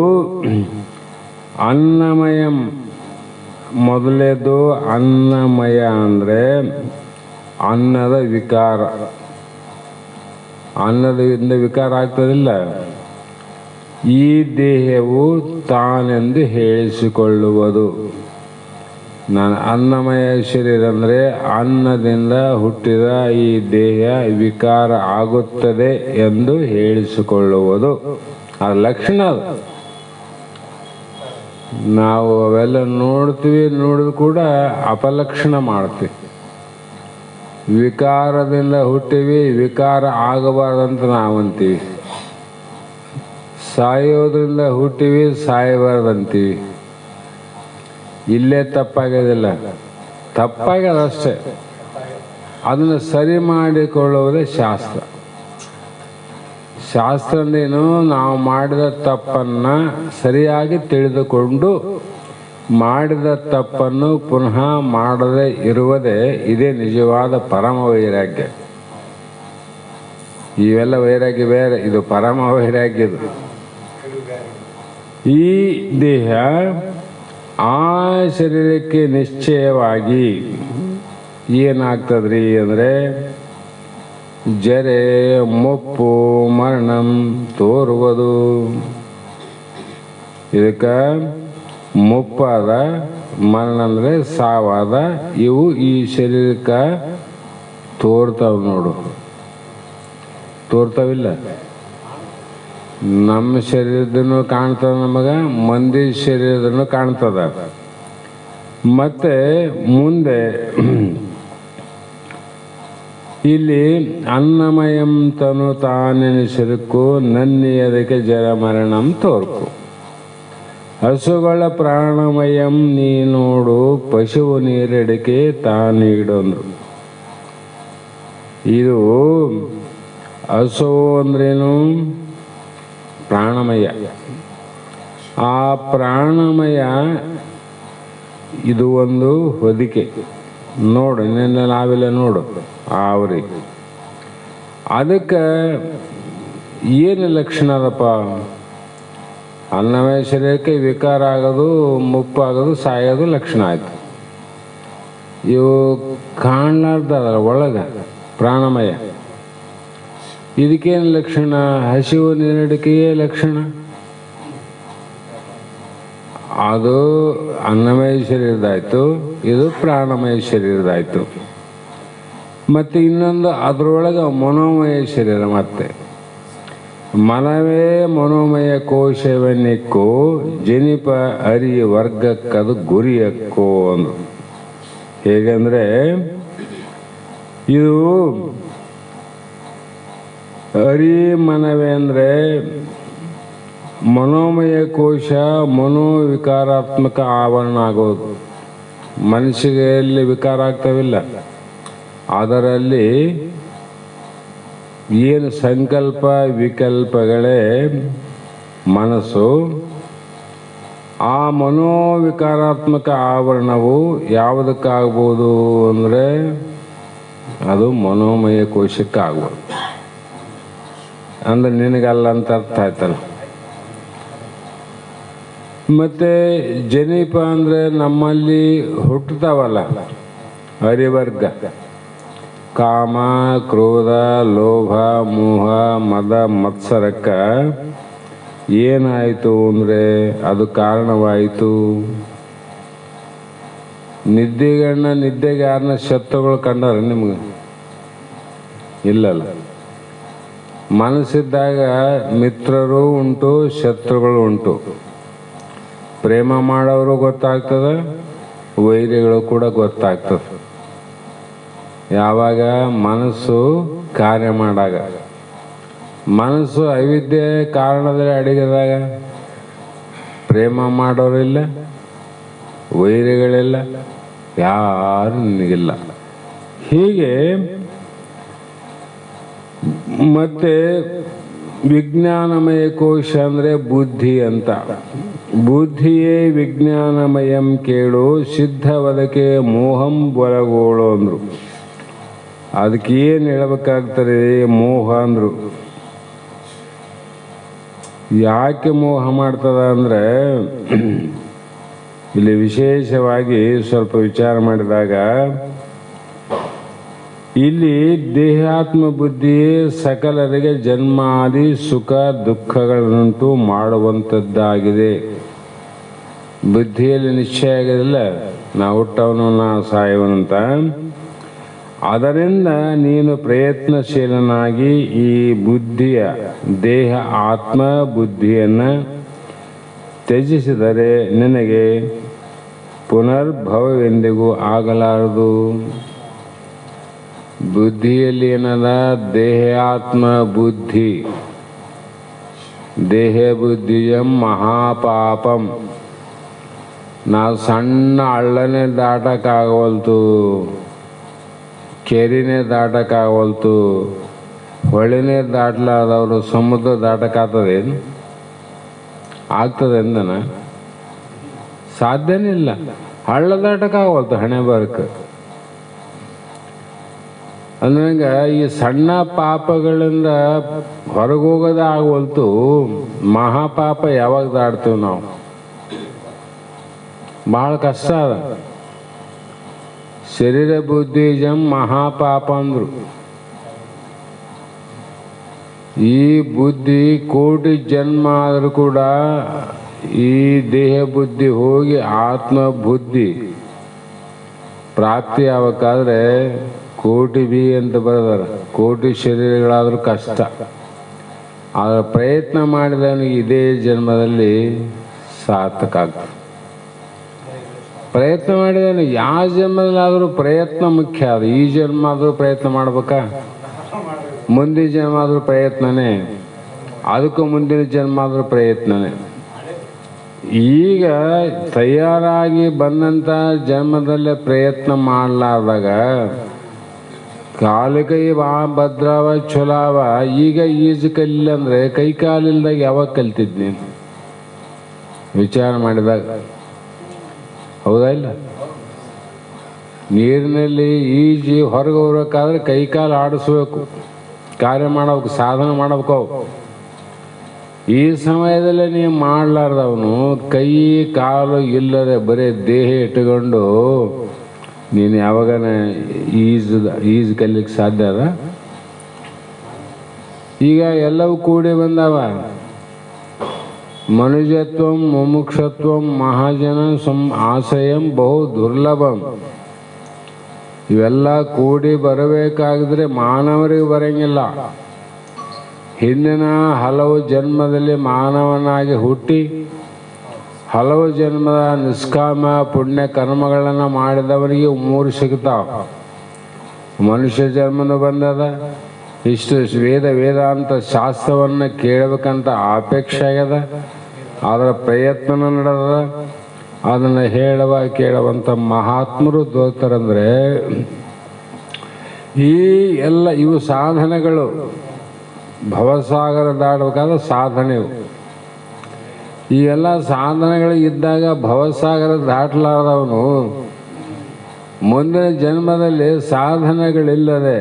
ಅನ್ನಮಯಂ. ಮೊದಲೇದು ಅನ್ನಮಯ ಅಂದರೆ ಅನ್ನದ ವಿಕಾರ. ಅನ್ನದಿಂದ ವಿಕಾರ ಆಗ್ತದಿಲ್ಲ. ಈ ದೇಹವು ತಾನೆಂದು ಹೇಳಿಸಿಕೊಳ್ಳುವುದು. ನಾನು ಅನ್ನಮಯ ಶರೀರ ಅಂದರೆ ಅನ್ನದಿಂದ ಹುಟ್ಟಿದ ಈ ದೇಹ ವಿಕಾರ ಆಗುತ್ತದೆ ಎಂದು ಹೇಳಿಸಿಕೊಳ್ಳುವುದು. ಆ ಲಕ್ಷಣ ಅದು. ನಾವು ಅವೆಲ್ಲ ನೋಡ್ತೀವಿ, ನೋಡಿದ್ರು ಕೂಡ ಅಪಲಕ್ಷಣ ಮಾಡ್ತೀವಿ. ವಿಕಾರದಿಂದ ಹುಟ್ಟಿವಿ, ವಿಕಾರ ಆಗಬಾರ್ದಂತ ನಾವಂತೀವಿ. ಸಾಯೋದ್ರಿಂದ ಹುಟ್ಟಿವಿ, ಸಾಯಬಾರ್ದಂತೀವಿ. ಇಲ್ಲೇ ತಪ್ಪಾಗೋದಿಲ್ಲ, ತಪ್ಪಾಗ್ಯದಷ್ಟೇ. ಅದನ್ನು ಸರಿ ಮಾಡಿಕೊಳ್ಳುವುದೇ ಶಾಸ್ತ್ರ. ಶಾಸ್ತ್ರನೇನು, ನಾವು ಮಾಡಿದ ತಪ್ಪನ್ನು ಸರಿಯಾಗಿ ತಿಳಿದುಕೊಂಡು ಮಾಡಿದ ತಪ್ಪನ್ನು ಪುನಃ ಮಾಡದೇ ಇರುವುದೇ ಇದೇ ನಿಜವಾದ ಪರಮ ವೈರಾಗ್ಯ. ಇವೆಲ್ಲ ವೈರಾಗ್ಯ ಬೇರೆ, ಇದು ಪರಮ ವೈರಾಗ್ಯ. ಇದು ಈ ದೇಹ ಆ ಶರೀರಕ್ಕೆ ನಿಶ್ಚಯವಾಗಿ ಏನಾಗ್ತದ್ರಿ ಅಂದರೆ ಜರೆ ಮುಪ್ಪು ಮರಣಂ ತೋರುವುದು. ಇದಕ್ಕೆ ಮುಪ್ಪಾದ, ಮರಣ ಅಂದರೆ ಸಾವಾದ, ಇವು ಈ ಶರೀರಕ್ಕೆ ತೋರ್ತಾವ ನೋಡು. ತೋರ್ತಾವಿಲ್ಲ? ನಮ್ಮ ಶರೀರದನ್ನು ಕಾಣ್ತದ, ನಮಗೆ ಮಂದಿ ಶರೀರದನ್ನು ಕಾಣ್ತದ. ಮತ್ತೆ ಮುಂದೆ ಇಲ್ಲಿ ಅನ್ನಮಯಂ ತನು ತಾನೆನಿಸಿರುಕು ನನ್ನಿ ಅದಕ್ಕೆ ಜರ ಮರಣಂ ತೋರ್ಕು ಹಸುಗಳ ಪ್ರಾಣಮಯಂ ನೀ ನೋಡು ಪಶುವು ನೀರಡಿಕೆ ತಾನೀಡೊಂದು. ಇದು ಹಸು ಅಂದ್ರೇನು? ಪ್ರಾಣಮಯ. ಆ ಪ್ರಾಣಮಯ ಇದು ಒಂದು ಹೊದಿಕೆ. ನೋಡು, ನಿನ್ನೆ ನಾವೆಲ್ಲ ನೋಡು ಅವ್ರಿ. ಅದಕ್ಕೆ ಏನು ಲಕ್ಷಣ ಅದಪ್ಪ? ಅನ್ನಮಯ ಶರೀರಕ್ಕೆ ವಿಕಾರ ಆಗೋದು, ಮುಪ್ಪಾಗೋದು, ಸಾಯೋದು ಲಕ್ಷಣ ಆಯ್ತು. ಇವು ಕಾಣಲಾರ್ದಲ್ಲ ಒಳಗೆ ಪ್ರಾಣಮಯ. ಇದಕ್ಕೇನು ಲಕ್ಷಣ? ಹಸಿವು ನೀರಡಿಕೆಯೇ ಲಕ್ಷಣ. ಅದು ಅನ್ನಮಯ ಶರೀರದಾಯ್ತು, ಇದು ಪ್ರಾಣಮಯ ಶರೀರದಾಯ್ತು. ಮತ್ತು ಇನ್ನೊಂದು ಅದರೊಳಗೆ ಮನೋಮಯ ಶರೀರ. ಮತ್ತೆ ಮನವೇ ಮನೋಮಯ ಕೋಶವನ್ನಿಕ್ಕೋ ಜನಿಪ ಅರಿ ವರ್ಗಕ್ಕದು ಗುರಿಯಕ್ಕೋ ಅಂದು. ಹೇಗೆಂದರೆ ಇದು ಅರಿ ಮನವೇ ಅಂದರೆ ಮನೋಮಯ ಕೋಶ, ಮನೋವಿಕಾರಾತ್ಮಕ ಆವರಣ ಆಗೋದು. ಮನಸ್ಸಿಗೆ ಎಲ್ಲಿ ವಿಕಾರ ಆಗ್ತಾವಿಲ್ಲ, ಅದರಲ್ಲಿ ಏನು ಸಂಕಲ್ಪ ವಿಕಲ್ಪಗಳೇ ಮನಸ್ಸು. ಆ ಮನೋವಿಕಾರಾತ್ಮಕ ಆವರಣವು ಯಾವುದಕ್ಕಾಗ್ಬೋದು ಅಂದರೆ ಅದು ಮನೋಮಯ ಕೋಶಕ್ಕೆ ಆಗ್ಬೋದು. ಅಂದ್ರೆ ನಿನಗಲ್ಲ ಅಂತ ಅರ್ಥ ಆಯ್ತಲ್ಲ. ಮತ್ತು ಜನಿಪ ಅಂದರೆ ನಮ್ಮಲ್ಲಿ ಹುಟ್ಟುತ್ತಾವಲ್ಲ ಹರಿವರ್ಗ, ಕಾಮ, ಕ್ರೋಧ, ಲೋಭ, ಮೋಹ, ಮದ, ಮತ್ಸರಕ್ಕೆ ಏನಾಯಿತು ಅಂದರೆ ಅದು ಕಾರಣವಾಯಿತು. ನಿದ್ದೆಗೆ ಯಾರನ್ನ ಶತ್ರುಗಳು ಕಂಡಾರ ನಿಮ್ಗೆ? ಇಲ್ಲಲ್ಲ. ಮನಸ್ಸಿದ್ದಾಗ ಮಿತ್ರರು ಉಂಟು, ಶತ್ರುಗಳು ಉಂಟು. ಪ್ರೇಮ ಮಾಡೋರು ಗೊತ್ತಾಗ್ತದೆ, ವೈರಿಗಳು ಕೂಡ ಗೊತ್ತಾಗ್ತದೆ. ಯಾವಾಗ? ಮನಸ್ಸು ಕಾರ್ಯ ಮಾಡಾಗ. ಮನಸ್ಸು ಅವಿದ್ಯೆ ಕಾರಣದಲ್ಲಿ ಅಡಗಿದಾಗ ಪ್ರೇಮ ಮಾಡೋರಿಲ್ಲ, ವೈರಿಗಳಿಲ್ಲ, ಯಾರು ನಿನಗಿಲ್ಲ. ಹೀಗೆ ಮತ್ತೆ ವಿಜ್ಞಾನಮಯ ಕೋಶ ಅಂದರೆ ಬುದ್ಧಿ ಅಂತ. ಬುದ್ಧಿಯೇ ವಿಜ್ಞಾನಮಯಂ ಕೇಳು, ಸಿದ್ಧವದಕ್ಕೆ ಮೋಹಂ ಬಲಗೋಳು ಅಂದರು. ಅದಕ್ಕೆ ಏನು ಹೇಳ್ಬೇಕಾಗ್ತದೆ? ಮೋಹ ಅಂದರು. ಯಾಕೆ ಮೋಹ ಮಾಡ್ತದ ಅಂದರೆ ಇಲ್ಲಿ ವಿಶೇಷವಾಗಿ ಸ್ವಲ್ಪ ವಿಚಾರ ಮಾಡಿದಾಗ ಇಲ್ಲಿ ದೇಹಾತ್ಮ ಬುದ್ಧಿಯೇ ಸಕಲರಿಗೆ ಜನ್ಮಾದಿ ಸುಖ ದುಃಖಗಳನ್ನುಂಟು ಮಾಡುವಂಥದ್ದಾಗಿದೆ. ಬುದ್ಧಿಯಲ್ಲಿ ನಿಶ್ಚಯ ಆಗೋದಿಲ್ಲ, ನಾ ಹುಟ್ಟವನು ನಾ ಸಾಯವನಂತ. ಅದರಿಂದ ನೀನು ಪ್ರಯತ್ನಶೀಲನಾಗಿ ಈ ಬುದ್ಧಿಯ ದೇಹ ಆತ್ಮ ಬುದ್ಧಿಯನ್ನು ತ್ಯಜಿಸಿದರೆ ನಿನಗೆ ಪುನರ್ಭವವೆಂದಿಗೂ ಆಗಲಾರದು. ಬುದ್ಧಿಯಲ್ಲಿ ಏನದ? ದೇಹಾತ್ಮ ಬುದ್ಧಿ. ದೇಹ ಬುದ್ಧಿಯಂ ಮಹಾಪಾಪಂ. ನಾವು ಸಣ್ಣ ಹಳ್ಳನೇ ದಾಟಕ್ಕಾಗವಲ್ತು, ಕೆರಿನೇ ದಾಟಕ್ಕಾಗವಲ್ತು, ಹೊಳಿನೇ ದಾಟಲಾದವರು ಸಮುದ್ರ ದಾಟಕ್ಕಾಗ್ತದೇನು? ಆಗ್ತದೆ ಎಂದನ? ಸಾಧ್ಯನೇ ಇಲ್ಲ. ಹಳ್ಳ ದಾಟಕ್ಕಾಗವಲ್ತು ಹಣೆ ಬರಕ್ಕೆ. ಅಂದಂಗ ಈ ಸಣ್ಣ ಪಾಪಗಳಿಂದ ಹೊರಗೋಗೋದೇ ಆಗವಲ್ತು, ಮಹಾಪಾಪ ಯಾವಾಗ ದಾಟ್ತೀವಿ ನಾವು? ಭಾಳ ಕಷ್ಟ ಅದ. ಶರೀರ ಬುದ್ಧಿ ಜಂ ಮಹಾಪಾಪ ಅಂದ್ರು. ಈ ಬುದ್ಧಿ ಕೋಟಿ ಜನ್ಮ ಆದರೂ ಕೂಡ ಈ ದೇಹ ಬುದ್ಧಿ ಹೋಗಿ ಆತ್ಮ ಬುದ್ಧಿ ಪ್ರಾಪ್ತಿ ಆಗಬೇಕಾದ್ರೆ ಕೋಟಿ ಬಿ ಅಂತ ಬರೆದಾರ. ಕೋಟಿ ಶರೀರಗಳಾದರೂ ಕಷ್ಟ. ಆದರೆ ಪ್ರಯತ್ನ ಮಾಡಿದವನಿಗೆ ಇದೇ ಜನ್ಮದಲ್ಲಿ ಸಾರ್ಥಕ ಆಗ್ತದೆ. ಪ್ರಯತ್ನ ಮಾಡಿದವನು ಯಾವ ಜನ್ಮದಲ್ಲಾದರೂ ಪ್ರಯತ್ನ ಮುಖ್ಯ. ಅದು ಈ ಜನ್ಮ ಆದರೂ ಪ್ರಯತ್ನ ಮಾಡ್ಬೇಕಾ? ಮುಂದಿನ ಜನ್ಮ ಆದರೂ ಪ್ರಯತ್ನನೇ, ಅದಕ್ಕೂ ಮುಂದಿನ ಜನ್ಮ ಆದರೂ ಪ್ರಯತ್ನನೇ. ಈಗ ತಯಾರಾಗಿ ಬಂದಂಥ ಜನ್ಮದಲ್ಲೇ ಪ್ರಯತ್ನ ಮಾಡಲಾರ್ದಾಗ ಕಾಲು ಕೈ ಭದ್ರವ ಚೊಲಾವ. ಈಗ ಈಜು ಕಲಿಲ್ಲ ಅಂದರೆ ಕೈ ಕಾಲಿಲ್ದಾಗ ಯಾವಾಗ ಕಲ್ತಿದ್ ನೀನು ವಿಚಾರ ಮಾಡಿದಾಗ? ಹೌದಾ ಇಲ್ಲ? ನೀರಿನಲ್ಲಿ ಈಜಿ ಹೊರಗೆ ಹೋಗ್ಬೇಕಾದ್ರೆ ಕೈ ಕಾಲು ಆಡಿಸ್ಬೇಕು, ಕಾರ್ಯ ಮಾಡ್ಬೇಕು, ಸಾಧನೆ ಮಾಡ್ಬೇಕು. ಈ ಸಮಯದಲ್ಲಿ ನೀವು ಮಾಡಲಾರ್ದವನು ಕೈ ಕಾಲು ಇಲ್ಲದೆ ಬರೀ ದೇಹ ಇಟ್ಟುಕೊಂಡು ನೀನು ಯಾವಾಗನ ಈಜು ಕಲಿಲಿಕ್ಕೆ ಸಾಧ್ಯ ಅದ? ಈಗ ಎಲ್ಲವೂ ಕೂಡಿ ಬಂದವ. ಮನುಜತ್ವಂ ಮುಮುಕ್ಷತ್ವಂ ಮಹಾಜನ ಆಶಯಂ ಬಹು ದುರ್ಲಭಂ. ಇವೆಲ್ಲ ಕೂಡಿ ಬರಬೇಕಾಗಿದ್ರೆ ಮಾನವರಿಗೆ ಬರಂಗಿಲ್ಲ. ಹಿಂದಿನ ಹಲವು ಜನ್ಮದಲ್ಲಿ ಮಾನವನಾಗಿ ಹುಟ್ಟಿ ಹಲವು ಜನ್ಮದ ನಿಷ್ಕಾಮ ಪುಣ್ಯ ಕರ್ಮಗಳನ್ನು ಮಾಡಿದವನಿಗೆ 3 ಸಿಗ್ತಾವ. ಮನುಷ್ಯ ಜನ್ಮನೂ ಬಂದದ, ಇಷ್ಟು ವೇದಾಂತ ಶಾಸ್ತ್ರವನ್ನು ಕೇಳಬೇಕಂತ ಅಪೇಕ್ಷೆ ಆಗ್ಯದ, ಅದರ ಪ್ರಯತ್ನ ನಡೆದ. ಅದನ್ನು ಕೇಳುವಂಥ ಮಹಾತ್ಮರು ದೋತಾರಂದರೆ ಈ ಎಲ್ಲ ಇವು ಸಾಧನೆಗಳು. ಭವಸಾಗರ ದಾಟಬೇಕಾದ್ರೆ ಸಾಧನೆವು. ಈ ಎಲ್ಲ ಸಾಧನೆಗಳು ಇದ್ದಾಗ ಭವಸಾಗರ ದಾಟಲಾರದವನು ಮುಂದಿನ ಜನ್ಮದಲ್ಲಿ ಸಾಧನೆಗಳಿಲ್ಲದೆ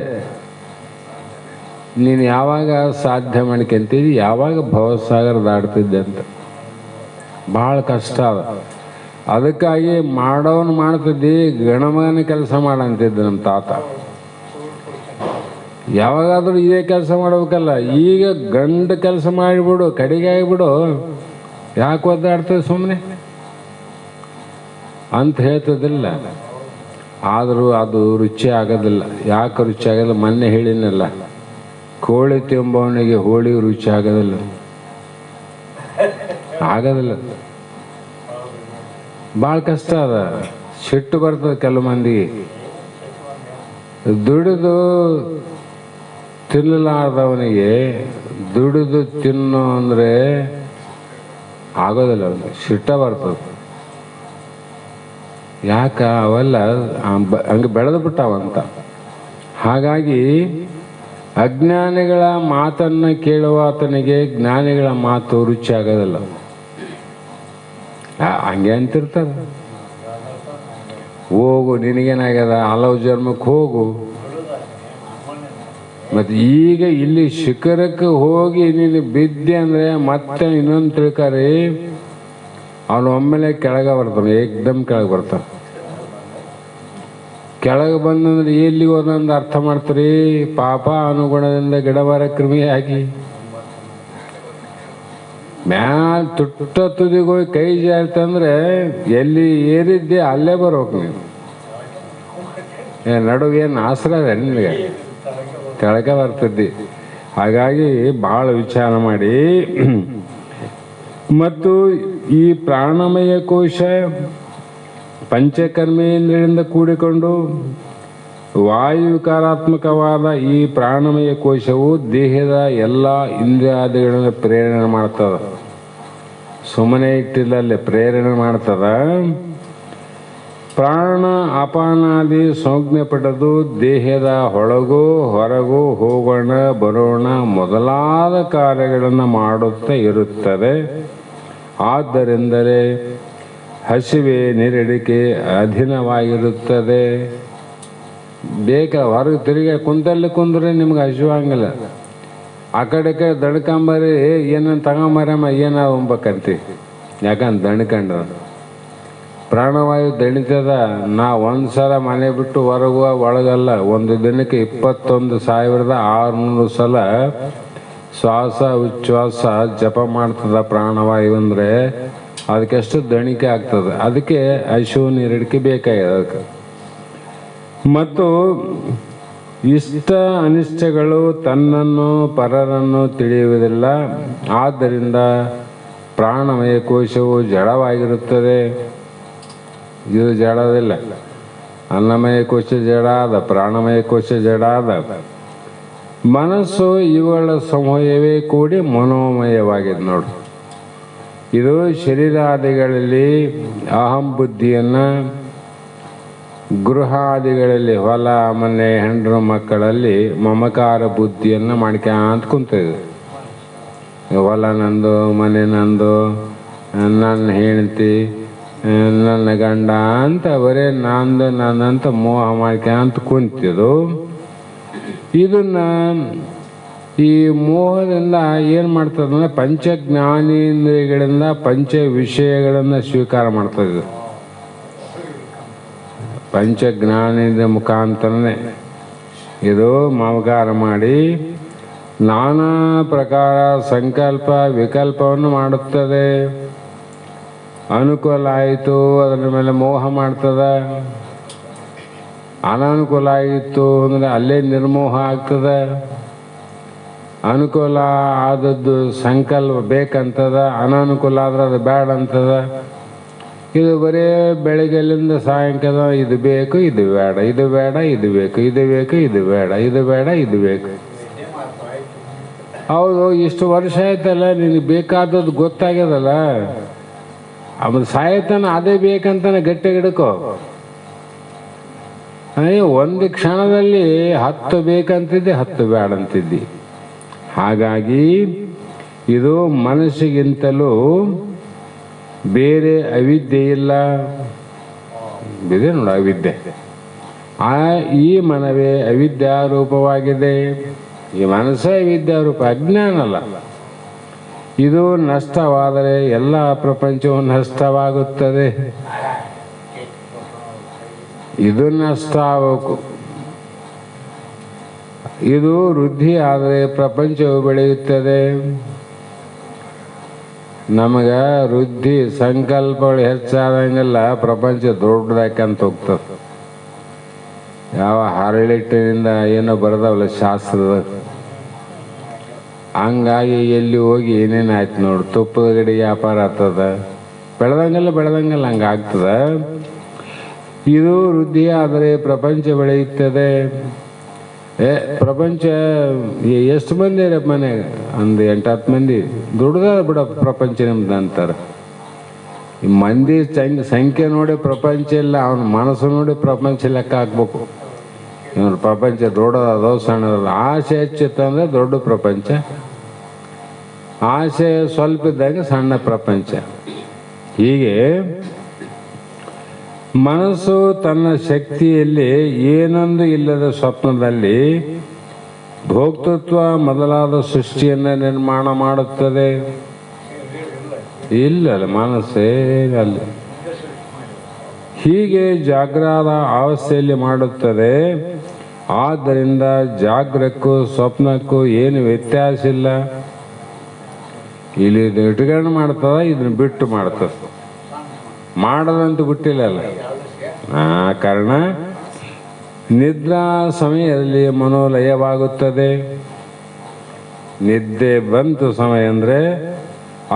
ನೀನು ಯಾವಾಗ ಸಾಧ್ಯ ಮಾಡ್ಕೊಂತಿದ್ದಿ, ಯಾವಾಗ ಭವಸಾಗರ ದಾಡ್ತಿದ್ದೆ ಅಂತ ಭಾಳ ಕಷ್ಟ ಅದ. ಅದಕ್ಕಾಗಿ ಮಾಡೋನು ಮಾಡ್ತಿದ್ದಿ, ಗಣಮಗನ ಕೆಲಸ ಮಾಡಂತಿದ್ದ ನಮ್ಮ ತಾತ. ಯಾವಾಗಾದ್ರೂ ಇದೇ ಕೆಲಸ ಮಾಡ್ಬೇಕಲ್ಲ. ಈಗ ಗಂಡು ಕೆಲಸ ಮಾಡಿಬಿಡು, ಕಡೆಗೆ ಆಗಿಬಿಡು, ಯಾಕೆ ಒದ್ದಾಡ್ತದೆ ಸುಮ್ಮನೆ ಅಂತ ಹೇಳ್ತದಿಲ್ಲ. ಆದರೂ ಅದು ರುಚಿ ಆಗೋದಿಲ್ಲ. ಯಾಕೆ ರುಚಿ ಆಗೋದಿಲ್ಲ? ಮೊನ್ನೆ ಹೇಳಿನಲ್ಲ, ಕೋಳಿ ತಿಂಬವನಿಗೆ ಹೋಳಿ ರುಚಿ ಆಗೋದಿಲ್ಲ. ಭಾಳ ಕಷ್ಟ ಅದ. ಸಿಟ್ಟು ಬರ್ತದೆ ಕೆಲವು ಮಂದಿಗೆ. ದುಡಿದು ತಿನ್ನಲಾರ್ದವನಿಗೆ ದುಡಿದು ತಿನ್ನು ಅಂದರೆ ಆಗೋದಿಲ್ಲ, ಅವನಿಗೆ ಸಿಟ್ಟ ಬರ್ತದೆ. ಯಾಕ? ಅವೆಲ್ಲ ಹಂಗೆ ಬೆಳೆದು ಬಿಟ್ಟಾವಂತ. ಹಾಗಾಗಿ ಅಜ್ಞಾನಿಗಳ ಮಾತನ್ನು ಕೇಳುವ ಆತನಿಗೆ ಜ್ಞಾನಿಗಳ ಮಾತು ರುಚಿ ಆಗೋದಿಲ್ಲ. ಹಂಗೆ ಅಂತಿರ್ತಾರೆ. ಹೋಗು, ನಿನಗೇನಾಗ್ಯದ, ಹಲವು ಜನ್ಮಕ್ಕೆ ಹೋಗು. ಮತ್ತು ಈಗ ಇಲ್ಲಿ ಶಿಖರಕ್ಕೆ ಹೋಗಿ ನೀನು ಬಿದ್ದೆ ಅಂದರೆ ಮತ್ತೆ ಇನ್ನೊಂದು ತಿಳ್ಕಾರಿ, ಅವನು ಒಮ್ಮೆಲೆ ಕೆಳಗೆ ಬರ್ತಾನೆ, ಏಕ್ದಮ್ ಕೆಳಗೆ ಬರ್ತಾನೆ. ಕೆಳಗೆ ಬಂದಂದ್ರೆ ಎಲ್ಲಿಗೆ ಹೋದಂದು ಅರ್ಥ ಮಾಡ್ತೀರಿ? ಪಾಪ ಅನುಗುಣದಿಂದ ಗಿಡಮರ ಕ್ರಿಮಿಯಾಗಿ ಮ್ಯಾಲ ತುಟ್ಟ ತುದಿಗೆ ಹೋಗಿ ಕೈ ಜಾರ್ತಂದ್ರೆ ಎಲ್ಲಿ ಏರಿದ್ದೆ ಅಲ್ಲೇ ಬರ್ಬೇಕು ನೀನು. ನಡುವೇನು ಆಸರ ಅದ ನಿನಗೆ? ಕೆಳಗೆ ಬರ್ತಿದ್ದಿ. ಹಾಗಾಗಿ ಭಾಳ ವಿಚಾರ ಮಾಡಿ. ಮತ್ತು ಈ ಪ್ರಾಣಮಯ ಕೋಶ ಪಂಚಕರ್ಮೇಂದ್ರಿಯಿಂದ ಕೂಡಿಕೊಂಡು ವಾಯುವಿಕಾರಾತ್ಮಕವಾದ ಈ ಪ್ರಾಣಮಯ ಕೋಶವು ದೇಹದ ಎಲ್ಲ ಇಂದ್ರಿಯಾದಿಗಳನ್ನು ಪ್ರೇರಣೆ ಮಾಡ್ತದ. ಸುಮ್ಮನೆ ಇಟ್ಟಿಲ್ಲಲ್ಲಿ ಪ್ರೇರಣೆ ಮಾಡ್ತದ. ಪ್ರಾಣ ಅಪಾನಾದಿ ಸಂಜ್ಞೆ ಪಡೆದು ದೇಹದ ಒಳಗೂ ಹೊರಗೂ ಹೋಗೋಣ ಬರೋಣ ಮೊದಲಾದ ಕಾರ್ಯಗಳನ್ನು ಮಾಡುತ್ತಾ ಇರುತ್ತದೆ. ಆದ್ದರಿಂದಲೇ ಹಸಿವೆ ನೀರಡಿಕೆ ಅಧೀನವಾಗಿರುತ್ತದೆ. ಹೊರಗೆ ತಿರುಗಿ ಕುಂತಲ್ಲಿ ಕುಂದ್ರೆ ನಿಮ್ಗೆ ಹಸಿವಾಗಂಗಿಲ್ಲ. ಆ ಕಡೆ ದಣ್ಕಂಬರಿ ಏನನ್ನು ತಗೊಂಬರಮ್ಮ ಏನಾದ್ರು ಉಂಬಕಂತಿ. ಯಾಕಂದ್ರೆ ದಣ್ಕಂಡ್ರ ಪ್ರಾಣವಾಯು ದಣಿತದ. ನಾ ಒಂದ್ಸಲ ಮನೆ ಬಿಟ್ಟು ಹೊರಗುವ ಒಳಗಲ್ಲ, ಒಂದು ದಿನಕ್ಕೆ 21,600 ಸಲ ಶ್ವಾಸ ಉಚ್ಛ್ವಾಸ ಜಪ ಮಾಡ್ತದ ಪ್ರಾಣವಾಯು. ಅಂದರೆ ಅದಕ್ಕೆಷ್ಟು ದಣಿಕೆ ಆಗ್ತದೆ. ಅದಕ್ಕೆ ಹಸಿವು ನೀರಡಿಕೆ ಬೇಕಾಗಿದೆ ಅದಕ್ಕೆ. ಮತ್ತು ಇಷ್ಟ ಅನಿಷ್ಟಗಳು ತನ್ನನ್ನು ಪರರನ್ನು ತಿಳಿಯುವುದಿಲ್ಲ. ಆದ್ದರಿಂದ ಪ್ರಾಣಮಯ ಕೋಶವು ಜಡವಾಗಿರುತ್ತದೆ. ಇದು ಜಡದಿಲ್ಲ. ಅನ್ನಮಯ ಕೋಶ ಜಡ ಆದ, ಪ್ರಾಣಮಯ ಕೋಶ ಜಡ ಆದ. ಮನಸ್ಸು ಇವುಗಳ ಸಮೂಹವೇ ಕೂಡಿ ಮನೋಮಯವಾಗಿದೆ ನೋಡು. ಇದು ಶರೀರಾದಿಗಳಲ್ಲಿ ಅಹಂ ಬುದ್ಧಿಯನ್ನು ಗೃಹಾದಿಗಳಲ್ಲಿ ಹೊಲ ಮನೆ ಹೆಂಡರು ಮಕ್ಕಳಲ್ಲಿ ಮಮಕಾರ ಬುದ್ಧಿಯನ್ನು ಮಾಡ್ಕೊಂತ ಕುಂತಿದೆ. ಹೊಲ ನಂದು, ಮನೆ ನಂದು, ನನ್ನ ಹೆಂಡತಿ, ನನ್ನ ಗಂಡ ಅಂತ ಬರೀ ನಂದು ನನ್ನಂತ ಮೋಹ ಮಾಡ್ಕೊಂತ ಕುಂತಿದ್ದು. ಇದನ್ನ ಈ ಮೋಹದಿಂದ ಏನು ಮಾಡ್ತದಂದ್ರೆ ಪಂಚಜ್ಞಾನೇಂದ್ರಿಯಗಳಿಂದ ಪಂಚ ವಿಷಯಗಳನ್ನು ಸ್ವೀಕಾರ ಮಾಡ್ತದೆ. ಪಂಚಜ್ಞಾನೇಂದ್ರಿಯ ಮುಖಾಂತರನೇ ಇದು ಮಮಕಾರ ಮಾಡಿ ನಾನಾ ಪ್ರಕಾರ ಸಂಕಲ್ಪ ವಿಕಲ್ಪವನ್ನು ಮಾಡುತ್ತದೆ. ಅನುಕೂಲ ಆಯಿತು ಅದರ ಮೇಲೆ ಮೋಹ ಮಾಡ್ತದ, ಅನಾನುಕೂಲ ಆಗಿತ್ತು ಅಂದರೆ ಅಲ್ಲೇ ನಿರ್ಮೋಹ ಆಗ್ತದೆ. ಅನುಕೂಲ ಆದದ್ದು ಸಂಕಲ್ಪ ಬೇಕಂತದ, ಅನಾನುಕೂಲ ಆದ್ರೆ ಅದು ಬೇಡ ಅಂತದ. ಇದು ಬರೀ ಬೆಳಗ್ಗೆಲಿಂದ ಸಾಯಂಕಾಲ ಇದು ಬೇಕು ಇದು ಬೇಡ, ಇದು ಬೇಡ ಇದು ಬೇಕು, ಇದು ಬೇಕು ಇದು ಬೇಡ, ಇದು ಬೇಡ ಇದು ಬೇಕು. ಹೌದು, ಇಷ್ಟು ವರ್ಷ ಆಯ್ತಲ್ಲ, ನಿನಗೆ ಬೇಕಾದದ್ದು ಗೊತ್ತಾಗ್ಯದಲ್ಲ, ಆಮೇಲೆ ಸಾಯತನ ಅದೇ ಬೇಕಂತಾನೆ ಗಟ್ಟಿ ಹಿಡ್ಕೋ. ಒಂದು ಕ್ಷಣದಲ್ಲಿ 10 ಬೇಕಂತಿದ್ದೆ 10 ಬೇಡ ಅಂತಿದ್ದಿ. ಹಾಗಾಗಿ ಇದು ಮನಸ್ಸಿಗಿಂತಲೂ ಬೇರೆ ಅವಿದ್ಯೆ ಇಲ್ಲ. ಇದೆ ನೋಡು ಅವಿದ್ಯೆ. ಈ ಮನವೇ ಅವಿದ್ಯಾರೂಪವಾಗಿದೆ. ಈ ಮನಸ್ಸೇ ವಿದ್ಯಾರೂಪ, ಅಜ್ಞಾನ ಅಲ್ಲ. ಇದು ನಷ್ಟವಾದರೆ ಎಲ್ಲ ಪ್ರಪಂಚವು ನಷ್ಟವಾಗುತ್ತದೆ. ಇದು ನಷ್ಟ ಆಗಬೇಕು. ಇದು ವೃದ್ಧಿ ಆದರೆ ಪ್ರಪಂಚವು ಬೆಳೆಯುತ್ತದೆ. ನಮಗೆ ವೃದ್ಧಿ ಸಂಕಲ್ಪಗಳು ಹೆಚ್ಚಾದಂಗೆಲ್ಲ ಪ್ರಪಂಚ ದೊಡ್ಡದಾಕಂತ ಹೋಗ್ತದೆ. ಯಾವ ಹರಳಿಟ್ಟಿನಿಂದ ಏನೋ ಬರೆದವಲ್ಲ ಶಾಸ್ತ್ರದ, ಹಂಗಾಗಿ ಎಲ್ಲಿ ಹೋಗಿ ಏನೇನಾಯ್ತು ನೋಡು. ತುಪ್ಪದ ಗಡಿ ವ್ಯಾಪಾರ ಆಗ್ತದ, ಬೆಳೆದಂಗೆಲ್ಲ ಹಂಗೆ ಆಗ್ತದ. ಇದು ವೃದ್ಧಿ ಆದರೆ ಪ್ರಪಂಚ ಬೆಳೆಯುತ್ತದೆ. ಪ್ರಪಂಚ ಎಷ್ಟು ಮಂದಿ ಇರ ಮನೆಗೆ? ಒಂದು 8-10 ಮಂದಿ ದುಡ್ದ ಬಿಡ ಪ್ರಪಂಚ ನಿಮ್ದು ಅಂತಾರೆ. ಈ ಮಂದಿ ಸಂಖ್ಯೆ ನೋಡಿ ಪ್ರಪಂಚ ಇಲ್ಲ, ಅವನ ಮನಸ್ಸು ನೋಡಿ ಪ್ರಪಂಚ ಲೆಕ್ಕ ಹಾಕ್ಬೇಕು. ಇವನು ಪ್ರಪಂಚ ದೊಡ್ಡದೋ ಸಣ್ಣದಲ್ಲ. ಆಸೆ ಹೆಚ್ಚಿತ್ತಂದ್ರೆ ದೊಡ್ಡ ಪ್ರಪಂಚ, ಆಸೆ ಸ್ವಲ್ಪ ಇದ್ದಾಗ ಸಣ್ಣ ಪ್ರಪಂಚ. ಹೀಗೆ ಮನಸ್ಸು ತನ್ನ ಶಕ್ತಿಯಲ್ಲಿ ಏನೊಂದು ಇಲ್ಲದ ಸ್ವಪ್ನದಲ್ಲಿ ಭೋಕ್ತೃತ್ವ ಮೊದಲಾದ ಸೃಷ್ಟಿಯನ್ನು ನಿರ್ಮಾಣ ಮಾಡುತ್ತದೆ. ಇಲ್ಲಲ್ಲ ಮನಸ್ಸೇ ಅಲ್ಲಿ. ಹೀಗೆ ಜಾಗ್ರದ ಅವಸ್ಥೆಯಲ್ಲಿ ಮಾಡುತ್ತದೆ. ಆದ್ದರಿಂದ ಜಾಗ್ರಕ್ಕೂ ಸ್ವಪ್ನಕ್ಕೂ ಏನು ವ್ಯತ್ಯಾಸ ಇಲ್ಲ. ಇಲ್ಲಿ ಇಟ್ಕೊಂಡು ಮಾಡ್ತದ, ಇದನ್ನ ಬಿಟ್ಟು ಮಾಡ್ತದ. ಮಾಡದಂತೂ ಬಿಟ್ಟಿಲ್ಲಲ್ಲ. ಕಾರಣ ನಿದ್ರಾ ಸಮಯದಲ್ಲಿ ಮನೋಲಯವಾಗುತ್ತದೆ. ನಿದ್ದೆ ಬಂತು ಸಮಯ ಅಂದರೆ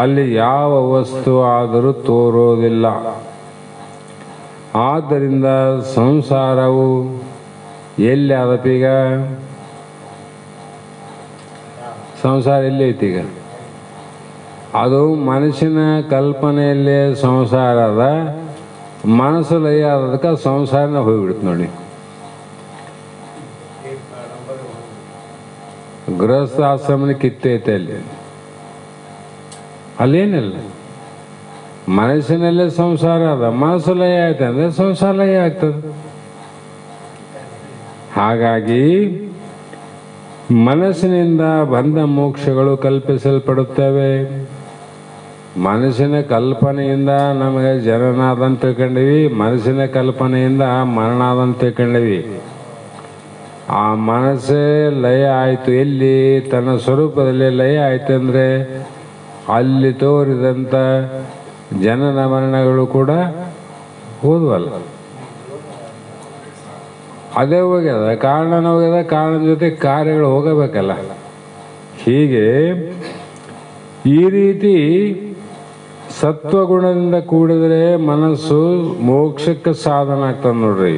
ಅಲ್ಲಿ ಯಾವ ವಸ್ತು ಆದರೂ ತೋರೋದಿಲ್ಲ. ಆದ್ದರಿಂದ ಸಂಸಾರವು ಎಲ್ಲಿ ಆದಪ್ಪೀಗ? ಸಂಸಾರ ಎಲ್ಲಿ ಐತೀಗ? ಅದು ಮನಸ್ಸಿನ ಕಲ್ಪನೆಯಲ್ಲೇ ಸಂಸಾರ ಅದ. ಮನಸ್ಸು ಲಯ ಆದದಕ್ಕೆ ಸಂಸಾರನ ಹೋಗ್ಬಿಡುತ್ತೆ ನೋಡಿ. ಗೃಹಸ್ಥ ಆಶ್ರಮನ ಕಿತ್ತೈತೆ ಅಲ್ಲೇನಿಲ್ಲ. ಮನಸ್ಸಿನಲ್ಲೇ ಸಂಸಾರ ಅದ, ಮನಸ್ಸು ಲಯ ಆಯ್ತು ಅಂದರೆ ಸಂಸಾರ ಲಯ ಆಗ್ತದೆ. ಹಾಗಾಗಿ ಮನಸ್ಸಿನಿಂದ ಬಂಧ ಮೋಕ್ಷಗಳು ಕಲ್ಪಿಸಲ್ಪಡುತ್ತವೆ. ಮನಸ್ಸಿನ ಕಲ್ಪನೆಯಿಂದ ನಮಗೆ ಜನನಾದಂತ ತಿಳ್ಕೊಂಡೀವಿ, ಮನಸ್ಸಿನ ಕಲ್ಪನೆಯಿಂದ ಮರಣಾದಂತ ತಿಳ್ಕೊಂಡೀವಿ. ಆ ಮನಸ್ಸೇ ಲಯ ಆಯಿತು ಎಲ್ಲಿ? ತನ್ನ ಸ್ವರೂಪದಲ್ಲಿ ಲಯ ಆಯಿತು ಅಂದರೆ ಅಲ್ಲಿ ತೋರಿದಂಥ ಜನನ ಮರಣಗಳು ಕೂಡ ಹೋದ್ವಲ್ಲ. ಅದೇ ಹೋಗ್ಯದ, ಕಾರಣನ ಹೋಗ್ಯದ, ಕಾರಣದ ಜೊತೆ ಕಾರ್ಯಗಳು ಹೋಗಬೇಕಲ್ಲ. ಹೀಗೆ ಈ ರೀತಿ ಸತ್ವಗುಣದಿಂದ ಕೂಡಿದರೆ ಮನಸ್ಸು ಮೋಕ್ಷಕ್ಕೆ ಸಾಧನ ಆಗ್ತದೆ ನೋಡ್ರಿ.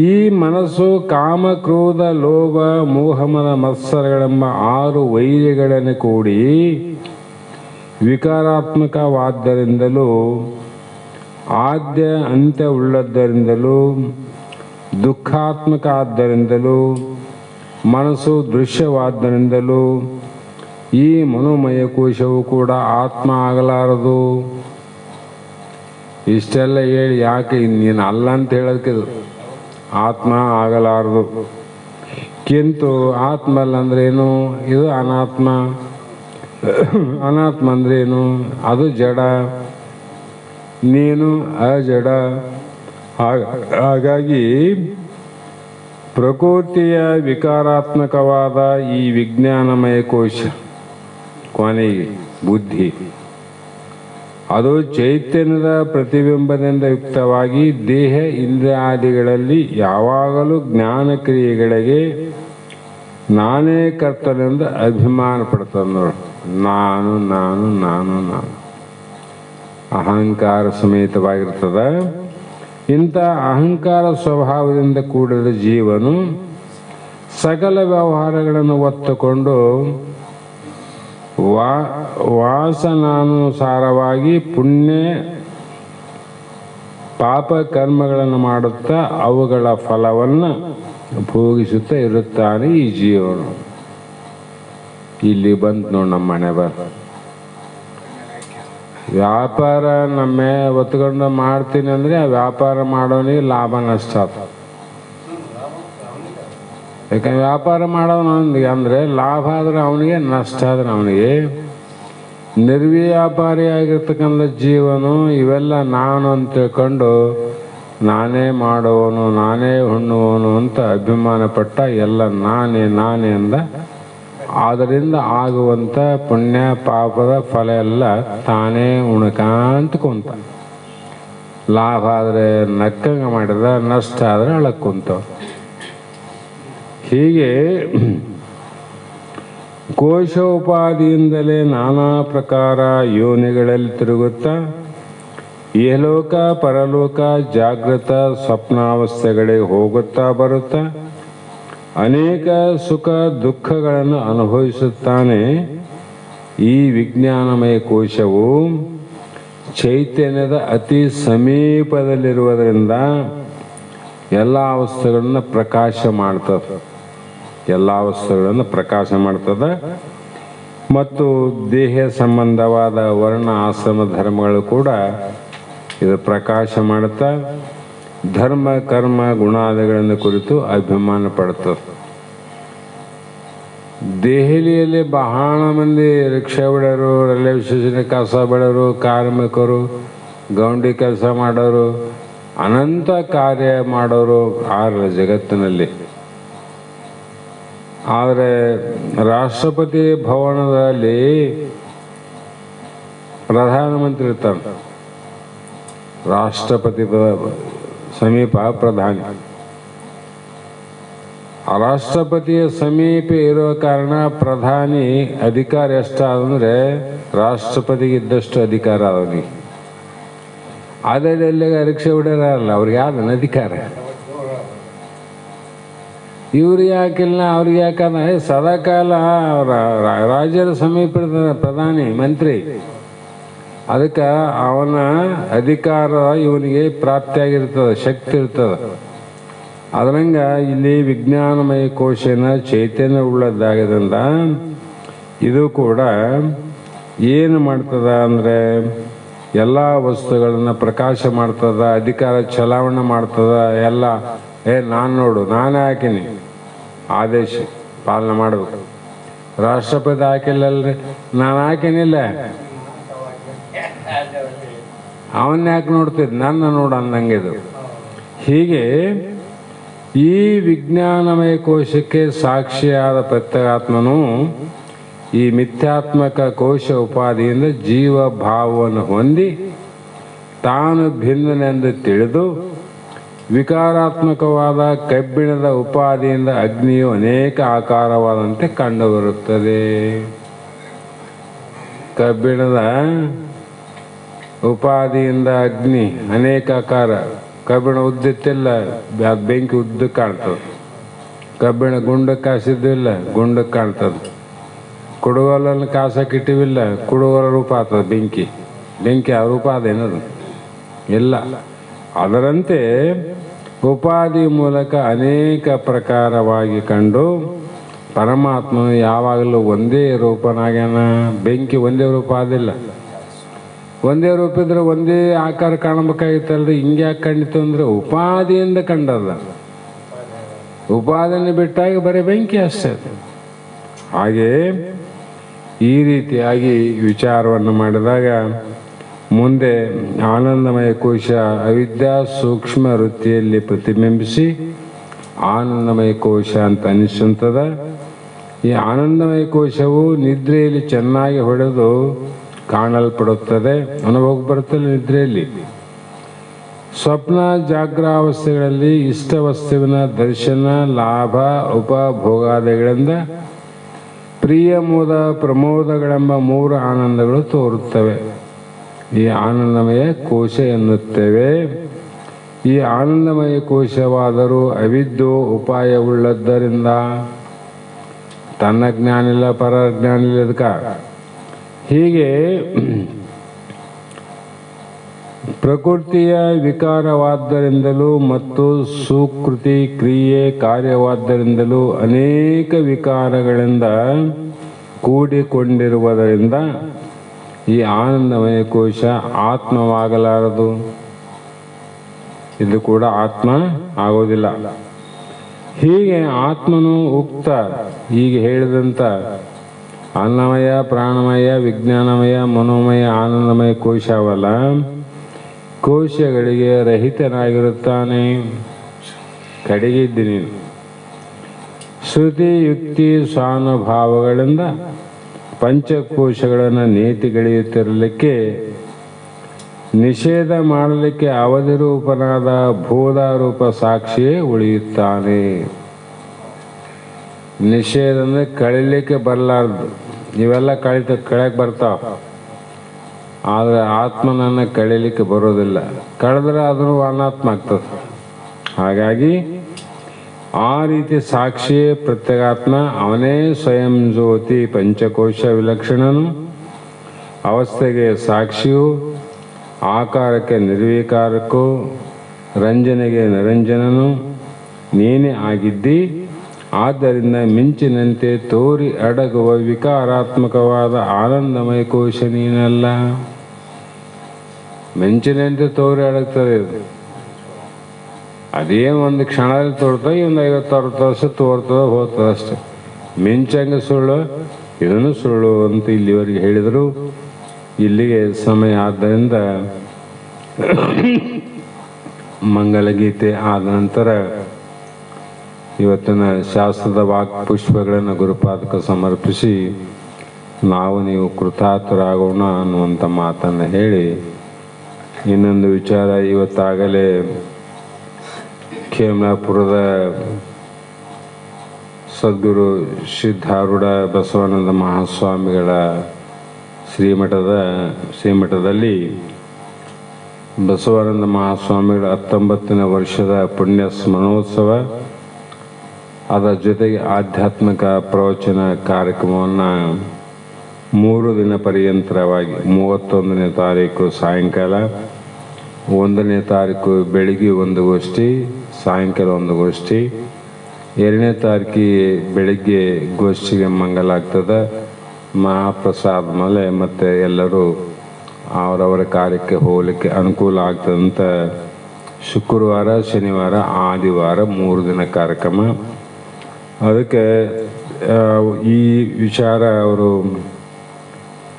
ಈ ಮನಸ್ಸು ಕಾಮ ಕ್ರೋಧ ಲೋಭ ಮೋಹಮದ ಮತ್ಸರಗಳೆಂಬ 6 ವೈರ್ಯಗಳನ್ನು ಕೂಡಿ ವಿಕಾರಾತ್ಮಕವಾದ್ದರಿಂದಲೂ ಆದ್ಯ ಅಂತ್ಯ ಉಳ್ಳದ್ದರಿಂದಲೂ ದುಃಖಾತ್ಮಕ ಆದ್ದರಿಂದಲೂ ಮನಸ್ಸು ದೃಶ್ಯವಾದ್ದರಿಂದಲೂ ಈ ಮನೋಮಯ ಕೋಶವು ಕೂಡ ಆತ್ಮ ಆಗಲಾರದು. ಇಷ್ಟೆಲ್ಲ ಹೇಳಿ ಯಾಕೆ ನೀನು ಅಲ್ಲ ಅಂತ ಹೇಳೋದಕ್ಕೆ ಆತ್ಮ ಆಗಲಾರದು. ಕಿಂತು ಆತ್ಮ ಅಲ್ಲ ಅಂದ್ರೇನು? ಇದು ಅನಾತ್ಮ. ಅನಾತ್ಮ ಅಂದ್ರೇನು? ಅದು ಜಡ, ನೀನು ಅಜಡ. ಹಾಗಾಗಿ ಪ್ರಕೃತಿಯ ವಿಕಾರಾತ್ಮಕವಾದ ಈ ವಿಜ್ಞಾನಮಯ ಕೋಶ, ಕೊನೆಗೆ ಬುದ್ಧಿ, ಅದು ಚೈತನ್ಯದ ಪ್ರತಿಬಿಂಬದಿಂದ ಯುಕ್ತವಾಗಿ ದೇಹ ಇಂದ್ರಿಯಾದಿಗಳಲ್ಲಿ ಯಾವಾಗಲೂ ಜ್ಞಾನ ಕ್ರಿಯೆಗಳಿಗೆ ನಾನೇ ಕರ್ತನೆಂದು ಅಭಿಮಾನ ಪಡ್ತದೆ ನೋಡಿ. ನಾನು ನಾನು ನಾನು ನಾನು ಅಹಂಕಾರ ಸಮೇತವಾಗಿರ್ತದ. ಇಂಥ ಅಹಂಕಾರ ಸ್ವಭಾವದಿಂದ ಕೂಡಿದ ಜೀವನು ಸಕಲ ವ್ಯವಹಾರಗಳನ್ನು ಒತ್ತುಕೊಂಡು ವಾಸನಾನುಸಾರವಾಗಿ ಪುಣ್ಯ ಪಾಪ ಕರ್ಮಗಳನ್ನು ಮಾಡುತ್ತಾ ಅವುಗಳ ಫಲವನ್ನು ಭೋಗಿಸುತ್ತಾ ಇರುತ್ತಾನೆ ಈ ಜೀವನು. ಇಲ್ಲಿ ಬಂತು ನೋಡಿ ನಮ್ಮ ಮನೆ ವ್ಯಾಪಾರ ನಮ್ಮ ಒತ್ಕೊಂಡು ಮಾಡ್ತೀನಿ ಅಂದರೆ ಆ ವ್ಯಾಪಾರ ಮಾಡೋನಿಗೆ ಲಾಭ ನಷ್ಟ ಆಗ್ತದೆ. ಯಾಕಂದ್ರೆ ವ್ಯಾಪಾರ ಮಾಡೋನಿಗೆ ಅಂದರೆ ಲಾಭ ಆದ್ರೆ ಅವನಿಗೆ, ನಷ್ಟ ಆದ್ರೆ ಅವನಿಗೆ. ನಿರ್ವ್ಯಾಪಾರಿ ಆಗಿರ್ತಕ್ಕಂಥ ಜೀವನು ಇವೆಲ್ಲ ನಾನು ಅಂತ ತಿಳ್ಕೊಂಡು ನಾನೇ ಮಾಡುವನು, ನಾನೇ ಹುಣ್ಣುವನು ಅಂತ ಅಭಿಮಾನ ಪಟ್ಟ ಎಲ್ಲ ನಾನೇ ನಾನೇ ಅಂದ. ಅದರಿಂದ ಆಗುವಂಥ ಪುಣ್ಯ ಪಾಪದ ಫಲ ಎಲ್ಲ ತಾನೇ ಉಣಕಾಂತ ಕುಂತ. ಲಾಭ ಆದರೆ ನಕ್ಕಂಗ ಮಾಡಿದ, ನಷ್ಟ ಆದರೆ ಅಳಕ್ ಕುಂತ. ಹೀಗೆ ಕೋಶೋಪಾದಿಯಿಂದಲೇ ನಾನಾ ಪ್ರಕಾರ ಯೋನಿಗಳಲ್ಲಿ ತಿರುಗುತ್ತಾ ಇಹಲೋಕ ಪರಲೋಕ ಜಾಗೃತ ಸ್ವಪ್ನಾವಸ್ಥೆಗಳಿಗೆ ಹೋಗುತ್ತಾ ಬರುತ್ತಾ ಅನೇಕ ಸುಖ ದುಃಖಗಳನ್ನು ಅನುಭವಿಸುತ್ತಾನೆ. ಈ ವಿಜ್ಞಾನಮಯ ಕೋಶವು ಚೈತನ್ಯದ ಅತಿ ಸಮೀಪದಲ್ಲಿರುವುದರಿಂದ ಎಲ್ಲ ವಸ್ತುಗಳನ್ನು ಪ್ರಕಾಶ ಮಾಡ್ತದೆ. ಎಲ್ಲ ವಸ್ತುಗಳನ್ನು ಪ್ರಕಾಶ ಮಾಡ್ತದೆ. ಮತ್ತು ದೇಹ ಸಂಬಂಧವಾದ ವರ್ಣ ಆಶ್ರಮ ಧರ್ಮಗಳು ಕೂಡ ಇದು ಪ್ರಕಾಶ ಮಾಡುತ್ತಾ ಧರ್ಮ ಕರ್ಮ ಗುಣಾದಿಗಳನ್ನು ಕುರಿತು ಅಭಿಮಾನ ಪಡುತ್ತದೆ. ದೆಹಲಿಯಲ್ಲಿ ಬಹಳ ಮಂದಿ ರಿಕ್ಷಾ ಬಿಡೋರು, ರೈಲ್ವೆ ಸ್ಟೇಷನ್ ಕಸ ಬಿಡೋರು, ಕಾರ್ಮಿಕರು, ಗೌಂಡಿ ಕೆಲಸ ಮಾಡೋರು, ಅನಂತ ಕಾರ್ಯ ಮಾಡೋರು ಆರ ಜಗತ್ತಿನಲ್ಲಿ. ಆದರೆ ರಾಷ್ಟ್ರಪತಿ ಭವನದಲ್ಲಿ ಪ್ರಧಾನಮಂತ್ರಿ ಇರ್ತಾನೆ. ರಾಷ್ಟ್ರಪತಿ ಸಮೀಪ ಪ್ರಧಾನಿ. ರಾಷ್ಟ್ರಪತಿಯ ಸಮೀಪ ಇರೋ ಕಾರಣ ಪ್ರಧಾನಿ ಅಧಿಕಾರ ಎಷ್ಟಾದಂದ್ರೆ ರಾಷ್ಟ್ರಪತಿಗೆ ಇದ್ದಷ್ಟು ಅಧಿಕಾರ ಅವನಿಗೆ. ಅದೇ ಎಲ್ಲಿಗೆ ರಿಕ್ಷೆ ಹೊಡೆಯಲ್ಲ, ಅವ್ರಿಗೆ ಯಾವ್ದು ಅಧಿಕಾರ? ಇವ್ರಿಗೆ ಯಾಕಿಲ್ಲ, ಅವ್ರಿಗೆ ಯಾಕಂದ್ರೆ ಸದಾಕಾಲ ರಾಜ್ಯದ ಸಮೀಪ ಪ್ರಧಾನಿ ಮಂತ್ರಿ. ಅದಕ್ಕೆ ಅವನ ಅಧಿಕಾರ ಇವನಿಗೆ ಪ್ರಾಪ್ತಿಯಾಗಿರ್ತದೆ, ಶಕ್ತಿ ಇರ್ತದೆ. ಅದರಂಗ ಇಲ್ಲಿ ವಿಜ್ಞಾನಮಯ ಕೋಶನ ಚೈತನ್ಯ ಉಳ್ಳದ್ದಾಗಿದ್ದರಿಂದ ಇದು ಕೂಡ ಏನು ಮಾಡ್ತದ ಅಂದರೆ ಎಲ್ಲ ವಸ್ತುಗಳನ್ನು ಪ್ರಕಾಶ ಮಾಡ್ತದ, ಅಧಿಕಾರ ಚಲಾವಣೆ ಮಾಡ್ತದ. ಎಲ್ಲ ನಾನು ನೋಡು, ನಾನೇ ಹಾಕಿನಿ, ಆದೇಶ ಪಾಲನೆ ಮಾಡಬೇಕು. ರಾಷ್ಟ್ರಪತಿ ಹಾಕಿಲ್ಲಲ್ರಿ, ನಾನು ಹಾಕಿನಿಲ್ಲ, ಅವನ್ನ ಯಾಕೆ ನೋಡ್ತಿದ್, ನನ್ನ ನೋಡು ಅಂದಂಗಿದು. ಹೀಗೆ ಈ ವಿಜ್ಞಾನಮಯ ಕೋಶಕ್ಕೆ ಸಾಕ್ಷಿಯಾದ ಪ್ರತ್ಯೇಗಾತ್ಮನು ಈ ಮಿಥ್ಯಾತ್ಮಕ ಕೋಶ ಉಪಾಧಿಯಿಂದ ಜೀವ ಭಾವವನ್ನು ಹೊಂದಿ ತಾನು ಭಿನ್ನನೆಂದು ತಿಳಿದು ವಿಕಾರಾತ್ಮಕವಾದ ಕಬ್ಬಿಣದ ಉಪಾಧಿಯಿಂದ ಅಗ್ನಿಯು ಅನೇಕ ಆಕಾರವಾದಂತೆ ಕಂಡುಬರುತ್ತದೆ. ಕಬ್ಬಿಣದ ಉಪಾಧಿಯಿಂದ ಅಗ್ನಿ ಅನೇಕ ಆಕಾರ. ಕಬ್ಬಿಣ ಉದ್ದಿತ್ತಿಲ್ಲ, ಬೆಂಕಿ ಉದ್ದಕ್ಕೆ ಕಾಣ್ತದೆ. ಕಬ್ಬಿಣ ಗುಂಡಕ್ಕೆ ಕಾಸಿದ್ದಿಲ್ಲ, ಗುಂಡಕ್ಕೆ ಕಾಣ್ತದೆ. ಕುಡುಗೋಲನ್ನು ಕಾಸಕ್ಕಿಟ್ಟಿವಿಲ್ಲ, ಕುಡುಗೋಲ ರೂಪ ಆಗ್ತದೆ. ಬೆಂಕಿ ಆ ರೂಪ ಅದೇನದು. ಇಲ್ಲ. ಅದರಂತೆ ಉಪಾಧಿ ಮೂಲಕ ಅನೇಕ ಪ್ರಕಾರವಾಗಿ ಕಂಡು ಪರಮಾತ್ಮನು ಯಾವಾಗಲೂ ಒಂದೇ ರೂಪನಾಗ್ಯಾನ. ಬೆಂಕಿ ಒಂದೇ ರೂಪ ಆದಿಲ್ಲ. ಒಂದೇ ರೂಪ ಇದ್ರೆ ಒಂದೇ ಆಕಾರ ಕಾಣಬೇಕಾಗಿತ್ತಲ್ರಿ. ಹಿಂಗೆ ಯಾಕೆ ಕಂಡಿತು ಅಂದರೆ ಉಪಾಧಿಯಿಂದ ಕಂಡದ. ಉಪಾದಿಯನ್ನು ಬಿಟ್ಟಾಗ ಬರೀ ಬೆಂಕಿ ಅಷ್ಟೇ. ಹಾಗೆ ಈ ರೀತಿಯಾಗಿ ವಿಚಾರವನ್ನು ಮಾಡಿದಾಗ ಮುಂದೆ ಆನಂದಮಯ ಕೋಶ ಅವಿದ್ಯಾ ಸೂಕ್ಷ್ಮ ವೃತ್ತಿಯಲ್ಲಿ ಪ್ರತಿಬಿಂಬಿಸಿ ಆನಂದಮಯ ಕೋಶ ಅಂತ ಅನಿಸುತ್ತದೆ. ಈ ಆನಂದಮಯ ಕೋಶವು ನಿದ್ರೆಯಲ್ಲಿ ಚೆನ್ನಾಗಿ ಹೊಡೆದು ಕಾಣಲ್ಪಡುತ್ತದೆ, ಅನುಭವಕ್ಕೆ ಬರುತ್ತದೆ. ನಿದ್ರೆಯಲ್ಲಿ ಸ್ವಪ್ನ ಜಾಗ್ರಾವಸ್ಥೆಗಳಲ್ಲಿ ಇಷ್ಟ ವಸ್ತುವಿನ ದರ್ಶನ, ಲಾಭ, ಉಪಭೋಗಾದಿಗಳಿಂದ ಪ್ರಿಯ ಮೋದ ಪ್ರಮೋದಗಳೆಂಬ 3 ಆನಂದಗಳು ತೋರುತ್ತವೆ. ಈ ಆನಂದಮಯ ಕೋಶ ಎನ್ನುತ್ತೇವೆ. ಈ ಆನಂದಮಯ ಕೋಶವಾದರೂ ಅವಿದ್ಯೋ ಉಪಾಯವುಳ್ಳದ್ದರಿಂದ ತನ್ನ ಜ್ಞಾನ ಇಲ್ಲ, ಪರ ಜ್ಞಾನ ಇಲ್ಲದಕ್ಕ ಹೀಗೆ ಪ್ರಕೃತಿಯ ವಿಕಾರವಾದ್ದರಿಂದಲೂ ಮತ್ತು ಸುಕೃತಿ ಕ್ರಿಯೆ ಕಾರ್ಯವಾದ್ದರಿಂದಲೂ ಅನೇಕ ವಿಕಾರಗಳಿಂದ ಕೂಡಿಕೊಂಡಿರುವುದರಿಂದ ಈ ಆನಂದಮಯ ಕೋಶ ಆತ್ಮವಾಗಲಾರದು. ಇದು ಕೂಡ ಆತ್ಮ ಆಗೋದಿಲ್ಲ. ಹೀಗೆ ಆತ್ಮನು ಉಕ್ತ ಹೀಗೆ ಹೇಳಿದಂಥ ಅನ್ನಮಯ, ಪ್ರಾಣಮಯ, ವಿಜ್ಞಾನಮಯ, ಮನೋಮಯ, ಆನಂದಮಯ ಕೋಶವಲ್ಲ, ಕೋಶಗಳಿಗೆ ರಹಿತನಾಗಿರುತ್ತಾನೆ. ಕಡೆಗಿದ್ದೀನಿ. ಶ್ರುತಿ ಯುಕ್ತಿ ಸ್ವಾನುಭಾವಗಳಿಂದ ಪಂಚಕೋಶಗಳನ್ನು ನೇತಿಗೆಳೆಯುತ್ತಿರಲಿಕ್ಕೆ ನಿಷೇಧ ಮಾಡಲಿಕ್ಕೆ ಅವಧಿ ರೂಪನಾದ ಬೋಧಾರೂಪ ಸಾಕ್ಷಿಯೇ ಉಳಿಯುತ್ತಾನೆ. ನಿಷೇಧ ಅಂದರೆ ಕಳಿಲಿಕ್ಕೆ ಬರಲಾರ್ದು. ಇವೆಲ್ಲ ಕಳೆಯಕ್ಕೆ ಬರ್ತಾವ, ಆದರೆ ಆತ್ಮನನ್ನು ಕಳೀಲಿಕ್ಕೆ ಬರೋದಿಲ್ಲ. ಕಳೆದ್ರೆ ಅದನ್ನು ಅನಾತ್ಮ ಆಗ್ತದೆ. ಹಾಗಾಗಿ ಆ ರೀತಿ ಸಾಕ್ಷಿಯೇ ಪ್ರತ್ಯೇಗಾತ್ಮ. ಅವನೇ ಸ್ವಯಂ ಜ್ಯೋತಿ ಪಂಚಕೋಶ ವಿಲಕ್ಷಣನು, ಅವಸ್ಥೆಗೆ ಸಾಕ್ಷಿಯು, ಆಕಾರಕ್ಕೆ ನಿರ್ವಿಕಾರಕ್ಕೂ, ರಂಜನೆಗೆ ನಿರಂಜನನು ನೀನೇ ಆಗಿದ್ದಿ. ಆದ್ದರಿಂದ ಮಿಂಚಿನಂತೆ ತೋರಿ ಅಡಗುವ ವಿಕಾರಾತ್ಮಕವಾದ ಆನಂದಮಯ ಕೋಶ ನೀನಲ್ಲ. ಮಿಂಚಿನಂತೆ ತೋರಿ ಅಡಗ್ತದೆ. ಅದೇನು ಒಂದು ಕ್ಷಣದಲ್ಲಿ ತೋರ್ತದೆ, ಒಂದು 50-60 ವರ್ಷ ತೋರ್ತದೆ, ಹೋಗ್ತದೆ ಅಷ್ಟೆ. ಮಿಂಚಂಗೆ ಸುಳ್ಳು, ಇದನ್ನು ಸುಳ್ಳು ಅಂತ ಇಲ್ಲಿವರೆಗೆ ಹೇಳಿದರು. ಇಲ್ಲಿಗೆ ಸಮಯ ಆದ್ದರಿಂದ ಮಂಗಲಗೀತೆ ಆದ ನಂತರ ಇವತ್ತಿನ ಶಾಸ್ತ್ರದ ವಾಕ್ಪುಷ್ಪಗಳನ್ನು ಗುರುಪಾದಕ ಸಮರ್ಪಿಸಿ ನಾವು ನೀವು ಕೃತಾರ್ಥರಾಗೋಣ ಅನ್ನುವಂಥ ಮಾತನ್ನು ಹೇಳಿ, ಇನ್ನೊಂದು ವಿಚಾರ, ಇವತ್ತಾಗಲೇ ಖೇಮ್ಲಾಪುರದ ಸದ್ಗುರು ಸಿದ್ಧಾರೂಢ ಬಸವಾನಂದ ಮಹಾಸ್ವಾಮಿಗಳ ಶ್ರೀಮಠದಲ್ಲಿ ಬಸವಾನಂದ ಮಹಾಸ್ವಾಮಿಗಳ 19ನೇ ವರ್ಷದ ಪುಣ್ಯ ಸ್ಮರಣೋತ್ಸವ, ಅದರ ಜೊತೆಗೆ ಆಧ್ಯಾತ್ಮಿಕ ಪ್ರವಚನ ಕಾರ್ಯಕ್ರಮವನ್ನು 3 ದಿನ ಪರ್ಯಂತರವಾಗಿ 31ನೇ ತಾರೀಕು ಸಾಯಂಕಾಲ, 1ನೇ ತಾರೀಕು ಬೆಳಿಗ್ಗೆ 1 ಗೋಷ್ಠಿ, ಸಾಯಂಕಾಲ 1 ಗೋಷ್ಠಿ, 2ನೇ ತಾರೀಕಿಗೆ ಬೆಳಿಗ್ಗೆ ಗೋಷ್ಠಿಗೆ ಮಂಗಲ ಆಗ್ತದೆ. ಮಹಾಪ್ರಸಾದ ಮೇಲೆ ಮತ್ತೆ ಎಲ್ಲರೂ ಅವರವರ ಕಾರ್ಯಕ್ಕೆ ಹೋಗಲಿಕ್ಕೆ ಅನುಕೂಲ ಆಗ್ತದಂತ ಶುಕ್ರವಾರ, ಶನಿವಾರ, ಆದಿವಾರ 3 ದಿನ ಕಾರ್ಯಕ್ರಮ. ಅದಕ್ಕೆ ಈ ವಿಚಾರ ಅವರು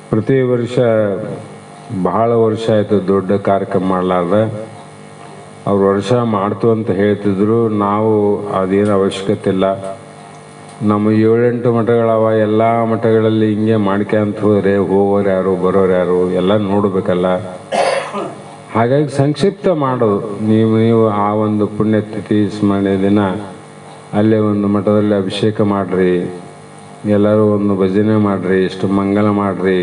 ಪ್ರತಿ ವರ್ಷ ಬಹಳ ವರ್ಷ ಆಯಿತು ದೊಡ್ಡ ಕಾರ್ಯಕ್ರಮ ಮಾಡಲಾರ್ದ. ಅವ್ರು ವರ್ಷ ಮಾಡ್ತು ಅಂತ ಹೇಳ್ತಿದ್ರು. ನಾವು ಅದೇನು ಅವಶ್ಯಕತೆ ಇಲ್ಲ, ನಮ್ಮ 7-8 ಮಠಗಳವ, ಎಲ್ಲ ಮಠಗಳಲ್ಲಿ ಹಿಂಗೆ ಮಾಡ್ಕೊಂತ ಹೋದರೆ ಹೋಗೋರು ಯಾರು ಬರೋರು ಯಾರು ಎಲ್ಲ ನೋಡಬೇಕಲ್ಲ. ಹಾಗಾಗಿ ಸಂಕ್ಷಿಪ್ತ ಮಾಡೋದು. ನೀವು ಆ ಒಂದು ಪುಣ್ಯತಿಥಿ ಸ್ಮರಣೆ ದಿನ ಅಲ್ಲೇ ಒಂದು ಮಠದಲ್ಲಿ ಅಭಿಷೇಕ ಮಾಡಿರಿ, ಎಲ್ಲರೂ ಒಂದು ಭಜನೆ ಮಾಡಿರಿ, ಇಷ್ಟು ಮಂಗಲ ಮಾಡಿರಿ,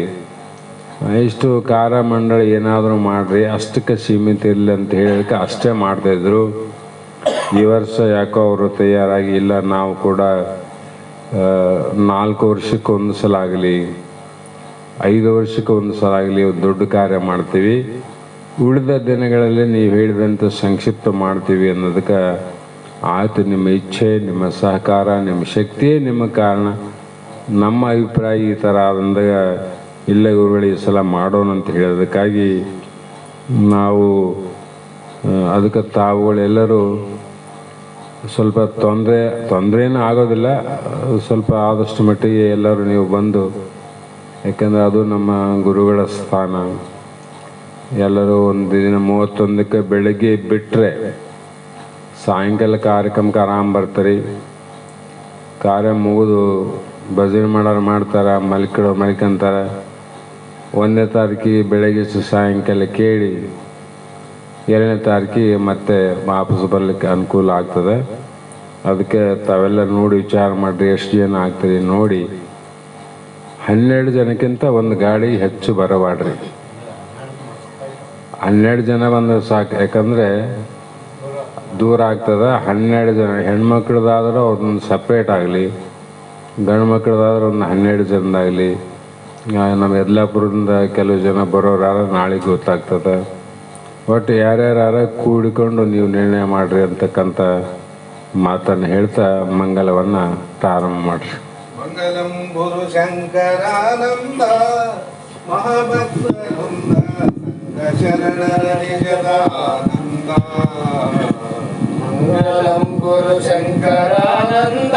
ಇಷ್ಟು ಕಾರ ಮಂಡಳಿ ಏನಾದರೂ ಮಾಡಿರಿ, ಅಷ್ಟಕ್ಕೆ ಸೀಮಿತ ಇರಲಿ ಅಂತ ಹೇಳೋದಕ್ಕೆ ಅಷ್ಟೇ ಮಾಡ್ತಾಯಿದ್ರು. ಈ ವರ್ಷ ಯಾಕೋ ಅವರು ತಯಾರಾಗಿ ಇಲ್ಲ, ನಾವು ಕೂಡ 4 ವರ್ಷಕ್ಕೆ 1 ಸಲ ಆಗಲಿ, 5 ವರ್ಷಕ್ಕೆ 1 ಸಲ ಆಗಲಿ ದೊಡ್ಡ ಕಾರ್ಯ ಮಾಡ್ತೀವಿ, ಉಳಿದ ದಿನಗಳಲ್ಲಿ ನೀವು ಹೇಳಿದಂತೆ ಸಂಕ್ಷಿಪ್ತ ಮಾಡ್ತೀವಿ ಅನ್ನೋದಕ್ಕೆ ಆಯಿತು. ನಿಮ್ಮ ಇಚ್ಛೆ, ನಿಮ್ಮ ಸಹಕಾರ, ನಿಮ್ಮ ಶಕ್ತಿಯೇ ನಿಮ್ಮ ಕಾರಣ. ನಮ್ಮ ಅಭಿಪ್ರಾಯ ಈ ಥರ ಆದಂದಾಗ ಇಲ್ಲ ಗುರುಗಳು ಈ ಸಲ ಮಾಡೋಣ ಅಂತ ಹೇಳೋದಕ್ಕಾಗಿ ನಾವು ಅದಕ್ಕೆ ತಾವುಗಳೆಲ್ಲರೂ ಸ್ವಲ್ಪ ತೊಂದರೆನೂ ಆಗೋದಿಲ್ಲ, ಸ್ವಲ್ಪ ಆದಷ್ಟು ಮಟ್ಟಿಗೆ ಎಲ್ಲರೂ ನೀವು ಬಂದು, ಯಾಕೆಂದರೆ ಅದು ನಮ್ಮ ಗುರುಗಳ ಸ್ಥಾನ. ಎಲ್ಲರೂ ಒಂದು ದಿನ 31ಕ್ಕೆ ಬೆಳಗ್ಗೆ ಬಿಟ್ಟರೆ ಸಾಯಂಕಾಲ ಕಾರ್ಯಕ್ರಮಕ್ಕೆ ಆರಾಮ್ ಬರ್ತಾರೆ. ಕಾರ್ಯ ಮುಗಿದು ಭಜನೆ ಮಾಡೋರು ಮಾಡ್ತಾರೆ, ಮಲ್ಕೊಂತಾರೆ. 1ನೇ ತಾರೀಕಿಗೆ ಬೆಳಗ್ಗೆ ಸಾಯಂಕಾಲ ಕೇಳಿ 2ನೇ ತಾರೀಕಿಗೆ ಮತ್ತೆ ವಾಪಸ್ ಬರಲಿಕ್ಕೆ ಅನುಕೂಲ ಆಗ್ತದೆ. ಅದಕ್ಕೆ ತಾವೆಲ್ಲ ನೋಡಿ ವಿಚಾರ ಮಾಡಿರಿ, ಎಷ್ಟು ಜನ ಆಗ್ತೀರಿ ನೋಡಿ. 12 ಜನಕ್ಕಿಂತ ಒಂದು ಗಾಡಿ ಹೆಚ್ಚು ಬರಬಾಡ್ರಿ. 12 ಜನ ಬಂದರೆ ಸಾಕು, ಯಾಕಂದರೆ ದೂರ ಆಗ್ತದೆ. 12 ಜನ ಹೆಣ್ಮಕ್ಳದಾದ್ರೆ ಅವ್ರದ್ದೊಂದು ಸಪ್ರೇಟ್ ಆಗಲಿ, ಗಂಡು ಮಕ್ಳದಾದ್ರೆ ಒಂದು 12 ಜನದಾಗಲಿ. ನಮ್ಮ ಯಲ್ಲಾಪುರದಿಂದ ಕೆಲವು ಜನ ಬರೋರಾರ ನಾಳೆಗೆ ಗೊತ್ತಾಗ್ತದೆ. ಒಟ್ಟು ಯಾರ್ಯಾರ ಕೂಡಿಕೊಂಡು ನೀವು ನಿರ್ಣಯ ಮಾಡಿರಿ ಅಂತಕ್ಕಂಥ ಮಾತನ್ನು ಹೇಳ್ತಾ ಮಂಗಲವನ್ನು ಪ್ರಾರಂಭ ಮಾಡಿರಿ. ಮಂಗಲಂ ಗುರು ಶಂಕರಾನಂದ ಮಹಾಭಕ್ತವೃಂದ ಶರಣರ ನಿಜದಾನಂದ. ಮಂಗಲಂ ಗುರು ಶಂಕರಾನಂದ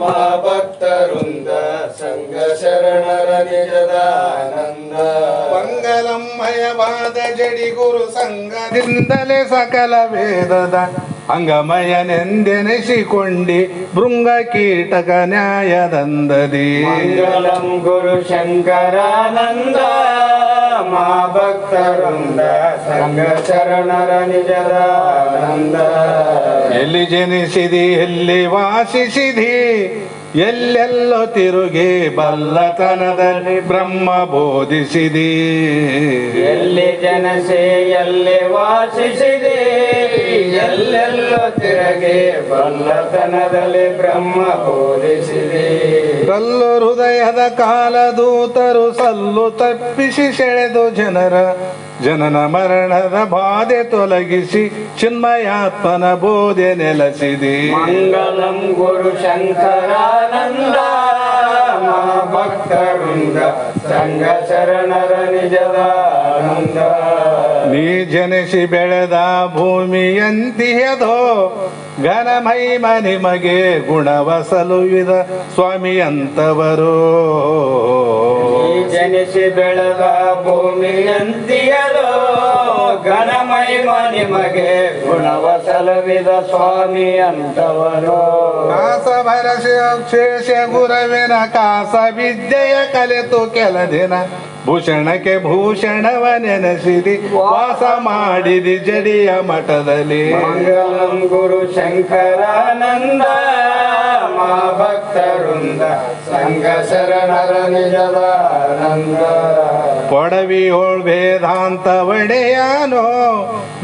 ಮಹಾಭಕ್ತವೃಂದ ಸಂಘ ಶರಣರ ನಿಜದಾನಂದ. ಮಂಗಲಮಯವಾದ ಜಡಿ ಗುರು ಸಂಘದಿಂದಲೇ ಸಕಲ ವೇದದ ಅಂಗಮಯನೆಂದೆನಿಸಿಕೊಂಡಿ ಭೃಂಗ ಕೀಟಕ ನ್ಯಾಯದಂದದಿ. ಮಂಗಲಂ ಗುರು ಶಂಕರಾನಂದ ಮಹಾಭಕ್ತವೃಂದ ಸಂಘ ಶರಣರ ನಿಜದಾನಂದ. ಎಲ್ಲಿ ಜನಿಸಿದಿ ಎಲ್ಲಿ ವಾಸಿಸಿದಿ ಎಲ್ಲೆಲ್ಲೋ ತಿರುಗಿ ಬಲ್ಲತನದಲ್ಲಿ ಬ್ರಹ್ಮ ಬೋಧಿಸಿದಿ. ಎಲ್ಲಿ ಜನಸೆ ಎಲ್ಲಿ ವಾಸಿಸಿದೆ ಎಲ್ಲೆಲ್ಲೋ ತಿರುಗಿ ಬಲ್ಲತನದಲ್ಲಿ ಬ್ರಹ್ಮ ಬೋಧಿಸಿದೆ. ಕಲ್ಲು ಹೃದಯದ ಕಾಲದೂತರು ಸಲ್ಲು ತಪ್ಪಿಸಿ ಸೆಳೆದು ಜನನ ಮರಣದ ಬಾಧೆ ತೊಲಗಿಸಿ ಚಿನ್ಮಯಾತ್ಮನ ಬೋಧೆ ನೆಲೆಸಿದೆ. ಮಂಗಲಂ ಗುರು ಶಂಕರಾನಂದ ಮಹಾಭಕ್ತವೃಂದ ಸಂಘ ಶರಣರ ನಿಜದಾನಂದ. ನೀ ಜನಿಸಿ ಬೆಳೆದ ಭೂಮಿಯಂತಿಯದೋ ಘನಮಹಿಮ ನಿಮಗೆ ಗುಣವಸಲುವಿದ ಸ್ವಾಮಿಯಂತವರು. ಜನಿಸಿ ಬೆಳೆದ ಭೂಮಿಯಂತಿಯದೋ ಘನಮಹಿಮ ನಿಮಗೆ ಗುಣವಸಲವಿದ ಸ್ವಾಮಿ ಅಂತವರು. ಕಾಸ ಭರಸೆ ಶೇಷ ಗುರುವಿನ ಕಾಸ ವಿದ್ಯೆಯ ಕಲಿತು ಕೆಲ ದಿನ ಭೂಷಣಕ್ಕೆ ಭೂಷಣವ ನೆನೆಸಿದಿ ವಾಸ ಮಾಡಿದಿ ಜಡಿಯ ಮಠದಲ್ಲಿ. ಮಂಗಲಂ ಗುರು ಶಂಕರಾನಂದ ಮಹಾಭಕ್ತವೃಂದ ಸಂಘ ಶರಣರ ನಿಜದಾನಂದ. ಪೊಡವಿಯೋಳ್ ವೇದಾಂತ ಒಡೆಯಾನೋ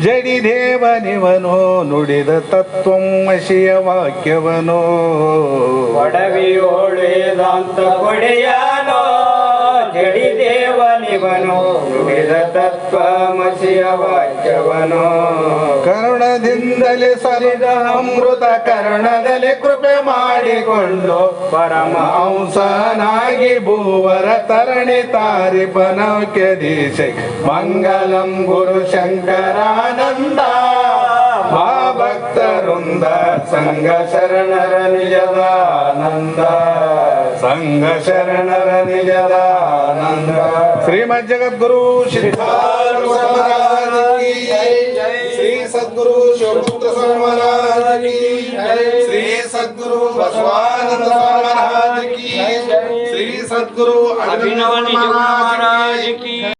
ಜಡಿ ದೇವನಿವನು ನುಡಿದ ತತ್ವಮಸಿಯ ವಾಕ್ಯವನು. ಒಡವಿಯೋಳು ವೇದಾಂತ ಕೊಡೆಯಾನೋ ಜಡಿ ದೇವನಿವನು ನುಡಿದ ತತ್ವಮಸಿಯ ವಾಕ್ಯವನು. ಕರುಣದಿಂದಲೇ ಸರಿದ ಅಮೃತ ಕರ್ಣದಲ್ಲಿ ಕೃಪೆ ಮಾಡಿಕೊಂಡು ಪರಮಹಂಸನಾಗಿ ಭೂವರ ತರಣಿ ತಾರಿಪನೌಕೆ ದೀಶೆ. ಮಂಗಲಂ ಗುರು ಶಂಕರಾನಂದ ಮಹಾಭಕ್ತವೃಂದ ಸಂಘ ಶರಣರ ನಿಜದಾನಂದ. ಸಂಘ ಶರಣರ ನಿಜದಾನಂದ. ಶ್ರೀಮದ್ ಜಗದ್ಗುರು ಸಿದ್ಧಾರೂಢ ಮಹಾರಾಜ ಕಿ ಜೈ. ಶ್ರೀ ಸದ್ಗುರು ಶಿವಪುತ್ರ ಸ್ವಾಮಿ ಮಹಾರಾಜ ಕಿ ಜೈ. ಶ್ರೀ ಸದ್ಗುರು ಬಸವಾನಂದ ಸ್ವಾಮಿ ಮಹಾರಾಜ ಕಿ ಜೈ. ಶ್ರೀ ಸದ್ಗುರು ಅಭಿನವ ಮಹಾರಾಜ ಕಿ